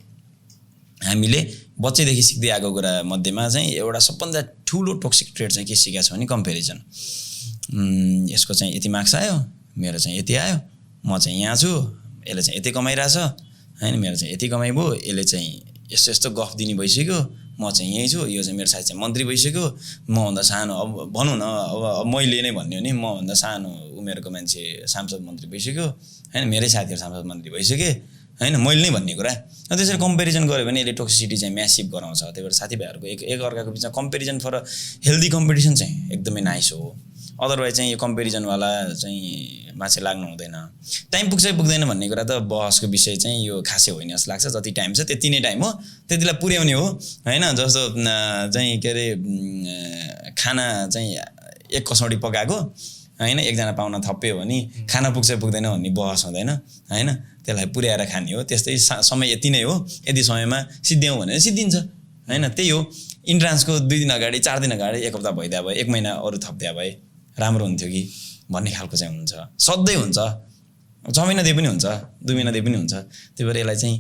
हामीले बच्चैदेखि सिक्दै आएको कुरा मध्येमा चाहिँ एउटा सबभन्दा ठुलो टोक्सिक ट्रेड चाहिँ के सिकेको छ भने कम्पेरिजन। यसको चाहिँ यति मार्क्स आयो, मेरो चाहिँ यति आयो, म चाहिँ यहाँ छु, यसले चाहिँ यति कमाइरहेछ होइन, मेरो चाहिँ यति कमाइ भयो, यसले चाहिँ यस्तो यस्तो गफ दिने भइसक्यो, म चाहिँ यहीँ छु, यो चाहिँ मेरो साथी चाहिँ मन्त्री भइसक्यो, मभन्दा सानो अब भनौँ न अब मैले नै भन्ने हो नि मभन्दा सानो उमेरको मान्छे सांसद मन्त्री भइसक्यो होइन, मेरै साथीहरू सांसद मन्त्री भइसके होइन, मैले नै भन्ने कुरा। त्यसरी कम्पेरिजन गऱ्यो भने यसले टोक्सिसिटी चाहिँ म्यासिभ गराउँछ। त्यही भएर साथीभाइहरूको एक अर्काको बिचमा कम्पेरिजन फर हेल्दी कम्पिटिसन चाहिँ एकदमै नाइस हो। अदरवाइज चाहिँ यो कम्पेरिजनवाला चाहिँ मान्छे लाग्नु हुँदैन। टाइम पुग्छ पुग्दैन भन्ने कुरा त बहसको विषय चाहिँ यो खासै होइन जस्तो लाग्छ। जति टाइम छ त्यति नै टाइम हो, त्यतिलाई पुर्याउने हो होइन। जस्तो चाहिँ के अरे खाना चाहिँ एक कसौडी पकाएको होइन, एकजना पाहुना थप्यो भने खाना पुग्छ पुग्दैन भन्ने बहस हुँदैन होइन, त्यसलाई पुर्याएर खाने हो। त्यस्तै समय यति नै हो, यति समयमा सिद्ध्याउँ भने सिद्धिन्छ होइन। त्यही हो, इन्ट्रान्सको 2 दिन अगाडि 4 दिन अगाडि 1 हप्ता भइदिया भए, 1 महिना अरू थपिदिया भए राम्रो हुन्थ्यो कि भन्ने खालको चाहिँ हुन्छ। सधैँ हुन्छ, 6 महिना दिए पनि हुन्छ, 2 महिना दिए पनि हुन्छ। त्यही भएर यसलाई चाहिँ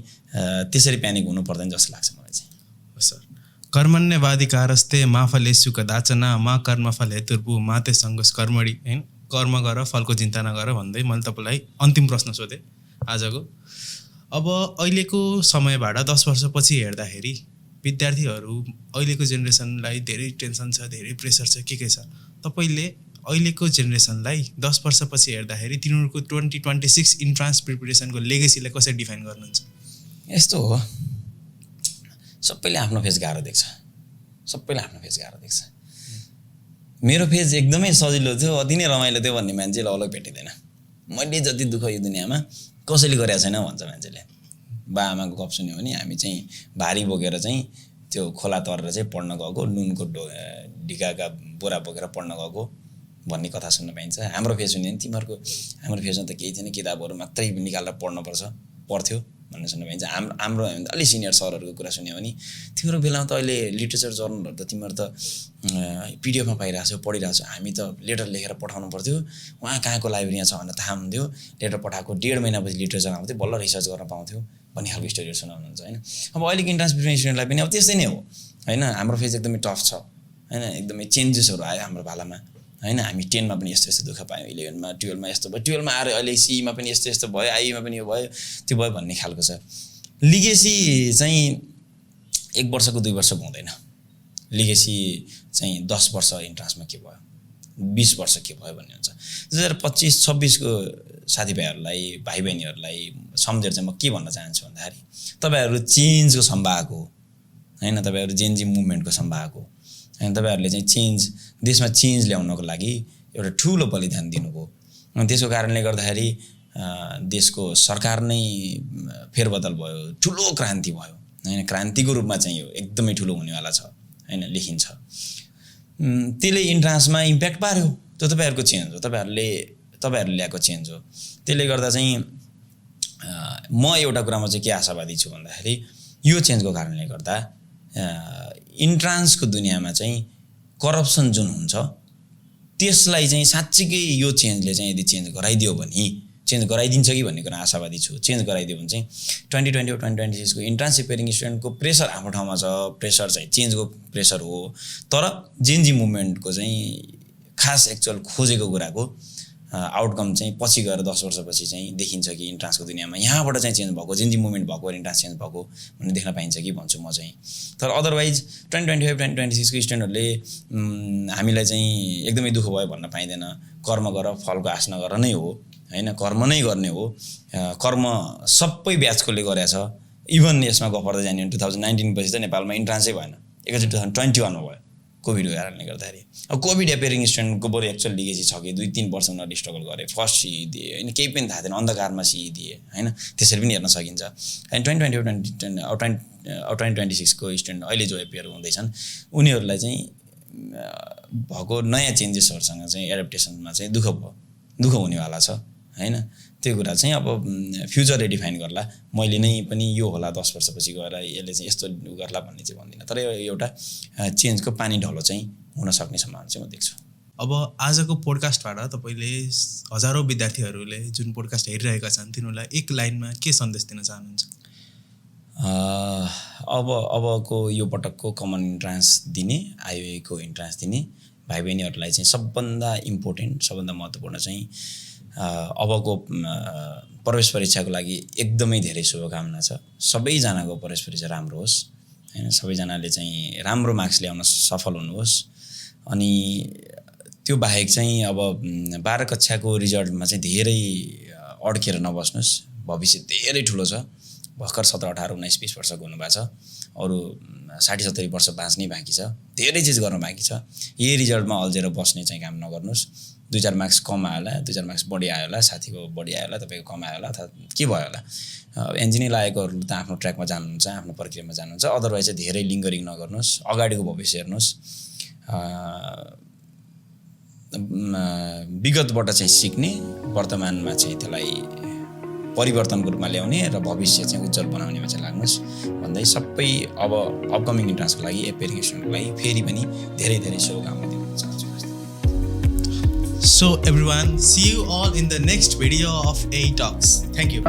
त्यसरी प्यानिक हुनु पर्दैन जस्तो लाग्छ मलाई चाहिँ। हो सर। कर्मण्यवाधिकारस्ते मा फलेषु कदाचन मा कर्मफल हेतुर्भु मा ते सङ्गोस कर्मणि होइन, कर्म गर फलको चिन्ता नगर भन्दै मैले तपाईँलाई अन्तिम प्रश्न सोधेँ आजको। अब अहिलेको समयबाट 10 वर्षपछि हेर्दाखेरि विद्यार्थीहरू अहिलेको जेनेरेसनलाई धेरै टेन्सन छ, धेरै प्रेसर छ, के छ, तपाईँले अहिलेको जेनेरेसनलाई 10 वर्षपछि हेर्दाखेरि तिनीहरूको 2026 इन्ट्रान्स प्रिपरेसनको लेगेसीलाई कसरी डिफाइन गर्नुहुन्छ? यस्तो हो, सबैले आफ्नो फेज गाह्रो देख्छ, सबैले आफ्नो फेज गाह्रो देख्छ। मेरो फेज एकदमै सजिलो थियो, अति नै रमाइलो थियो भन्ने मान्छेले अलग भेटिँदैन। मैले जति दुःख यो दुनियाँमा कसैले गरेको छैन भन्छ मान्छेले। बाआमाको गफ सुन्यो भने हामी चाहिँ भारी बोकेर चाहिँ त्यो खोला तरेर चाहिँ पढ्न गएको, नुनको ढिकाका बोरा बोकेर पढ्न गएको भन्ने कथा सुन्न पाइन्छ। हाम्रो फेज सुन्यो भने तिमीहरूको हाम्रो फेजमा त केही थिएन, किताबहरू मात्रै निकालेर पढ्नुपर्छ, पढ्थ्यो भन्ने सुन्न पाइन्छ। हाम्रो अलि सिनियर सरहरूको कुरा सुन्यो भने तिम्रो बेलामा त अहिले लिटरेचर जर्नलहरू त तिमीहरू त पिडिएफमा पाइरहेको छौ, पढिरहेको छौ, हामी त लेटर लेखेर पठाउनु पर्थ्यो, उहाँ कहाँको लाइब्रेरीमा छ भनेर थाहा हुन्थ्यो, लेटर पठाएको 1.5 महिनापछि लिटरेचर आउँथ्यो, बल्ल रिसर्च गर्न पाउँथ्यो भन्ने खालको स्टोरीहरू सुनाउनुहुन्छ होइन। अब अहिलेको इन्ट्रान्स प्रिपरेसन स्टुडेन्टलाई पनि अब त्यस्तै नै हो होइन। हाम्रो फेज एकदमै टफ छ होइन, एकदमै चेन्जेसहरू आयो हाम्रो पालामा होइन। हामी 10मा पनि यस्तो यस्तो दुःख पायौँ, 11मा 12मा यस्तो भयो, 12मा आएर अहिले सीमा पनि यस्तो यस्तो भयो, आईमा पनि यो भयो त्यो भयो भन्ने खालको छ। लिगेसी चाहिँ 1 वर्षको 2 वर्षको हुँदैन। लिगेसी चाहिँ 10 वर्ष इन्ट्रान्समा के भयो, 20 वर्ष के भयो भन्ने हुन्छ। 2025-26 को साथीभाइहरूलाई, भाइ बहिनीहरूलाई सम्झेर चाहिँ म के भन्न चाहन्छु भन्दाखेरि तपाईँहरू चेन्जको सम्भावक हो होइन, तपाईँहरू जेनजी मुभमेन्टको सम्भावक हो होइन। तपाईँहरूले चाहिँ चेन्ज, देशमा चेन्ज ल्याउनको लागि एउटा ठुलो बलिदान दिनुभयो। त्यसको कारणले गर्दाखेरि देशको सरकार नै फेरबदल भयो, ठुलो क्रान्ति भयो होइन। क्रान्तिको रूपमा चाहिँ यो एकदमै ठुलो हुनेवाला छ होइन, लेखिन्छ। त्यसले इन्ट्रान्समा इम्प्याक्ट पार्यो, त्यो तपाईँहरूको चेन्ज हो, तपाईँहरूले ल्याएको चेन्ज हो। त्यसले गर्दा चाहिँ म एउटा कुरामा चाहिँ के आशावादी छु भन्दाखेरि यो चेन्जको कारणले गर्दा इन्ट्रान्सको दुनियाँमा चाहिँ करप्सन जुन हुन्छ त्यसलाई चाहिँ साँच्चीकै यो चेन्जले चाहिँ यदि चेन्ज गराइदियो भने, चेन्ज गराइदिन्छ कि भन्ने कुरा आशावादी छु। चेन्ज गराइदियो भने चाहिँ 2020 और 2026 को इन्ट्रान्स प्रिपेरिङ स्टुडेन्टको प्रेसर आफ्नो ठाउँमा छ, प्रेसर चाहिँ चेन्जको प्रेसर हो। तर जेनजी मुभमेन्टको चाहिँ खास एक्चुअल खोजेको कुराको आउटकम चाहिँ पछि गएर 10 वर्षपछि चाहिँ देखिन्छ कि इन्ट्रान्सको दुनियाँमा यहाँबाट चाहिँ चेन्ज भएको, जेनजी मुभमेन्ट भएको, इन्ट्रान्स चेन्ज भएको भन्ने देख्न पाइन्छ कि भन्छु म चाहिँ। तर अदरवाइज 2025-2026 को स्टुडेन्टहरूले हामीलाई चाहिँ एकदमै दुःख भयो भन्न पाइँदैन। कर्म गर फलको आश नगर नै हो होइन, कर्म नै गर्ने हो। कर्म सबै ब्याचकोले गरेछ। इभन यसमा गफ गर्दै जाने 2019 पछि त नेपालमा इन्ट्रान्सै भएन, एकैचोटि 2021मा भयो कोभिडको कारणले गर्दाखेरि। अब कोभिड एपियरिङ स्टुडेन्टको बरु एक्चुअल लिगेसी छ कि 2-3 वर्ष उनीहरूले स्ट्रगल गरे, फर्स्ट सिई दिए होइन, केही पनि थाहा थिएन, अन्धकारमा सिई दिए होइन, त्यसरी पनि हेर्न सकिन्छ। अनि 2026 को स्टुडेन्ट अहिले जो एपियर हुँदैछन् उनीहरूलाई चाहिँ भएको नयाँ चेन्जेसहरूसँग चाहिँ एडप्टेसनमा चाहिँ दुःख हुनेवाला छ होइन। त्यो कुरा चाहिँ अब फ्युचरले डिफाइन गर्ला। मैले नै पनि यो होला 10 वर्षपछि गएर यसले चाहिँ यस्तो गर्ला भन्ने चाहिँ भन्दिनँ। तर एउटा चेन्जको पानी ढलो चाहिँ हुन सक्ने सम्भावना चाहिँ म देख्छु। अब आजको पोडकास्टबाट तपाईँले हजारौँ विद्यार्थीहरूले जुन पोडकास्ट हेरिरहेका छन् तिनीहरूलाई एक लाइनमा के सन्देश दिन चाहनुहुन्छ? अबको यो पटकको कमन इन्ट्रान्स दिने आइओएको इन्ट्रान्स दिने भाइ बहिनीहरूलाई चाहिँ सबभन्दा इम्पोर्टेन्ट सबभन्दा महत्त्वपूर्ण चाहिँ अबको प्रवेश परीक्षाको लागि एकदमै धेरै शुभकामना छ। सबैजनाको प्रवेश परीक्षा राम्रो होस् हैन, सबैजनाले चाहिँ राम्रो मार्क्स ल्याउन सफल हुनुहोस्। अनि त्यो बाहेक चाहिँ अब 12 कक्षाको रिजल्टमा चाहिँ धेरै अड्केर नबस्नुहोस्। भविष्य धेरै ठुलो छ। भर्खर 17, 18, 19, 20 वर्षको हुनुभएको छ, अरू 60-70 वर्ष बाँच्नै बाँकी छ, धेरै चिज गर्न बाँकी छ। यही रिजल्टमा अल्झेर बस्ने चाहिँ काम नगर्नुहोस्। 2-4 मार्क्स कम आयो होला, 2-4 मार्क्स बढी आयो होला, साथीको बढी आयो होला, तपाईँको कम आयो होला, अथवा के भयो होला, इन्जिनियरिङ लागेकोहरू त आफ्नो ट्र्याकमा जानुहुन्छ, आफ्नो प्रक्रियामा जानुहुन्छ। अदरवाइज चाहिँ धेरै लिङ्गरिङ नगर्नुहोस्, अगाडिको भविष्य हेर्नुहोस्। विगतबाट चाहिँ सिक्ने, वर्तमानमा चाहिँ त्यसलाई परिवर्तनको रूपमा ल्याउने र भविष्य चाहिँ उज्जवल बनाउनेमा चाहिँ लाग्नुहोस् भन्दै सबै अब अपकमिङ इन्ट्रान्सको लागि एप्लिकेसनको लागि फेरि पनि धेरै धेरै शुभकामना दिन चाहन्छु। So everyone, see you all in the next video of A Talks. Thank you.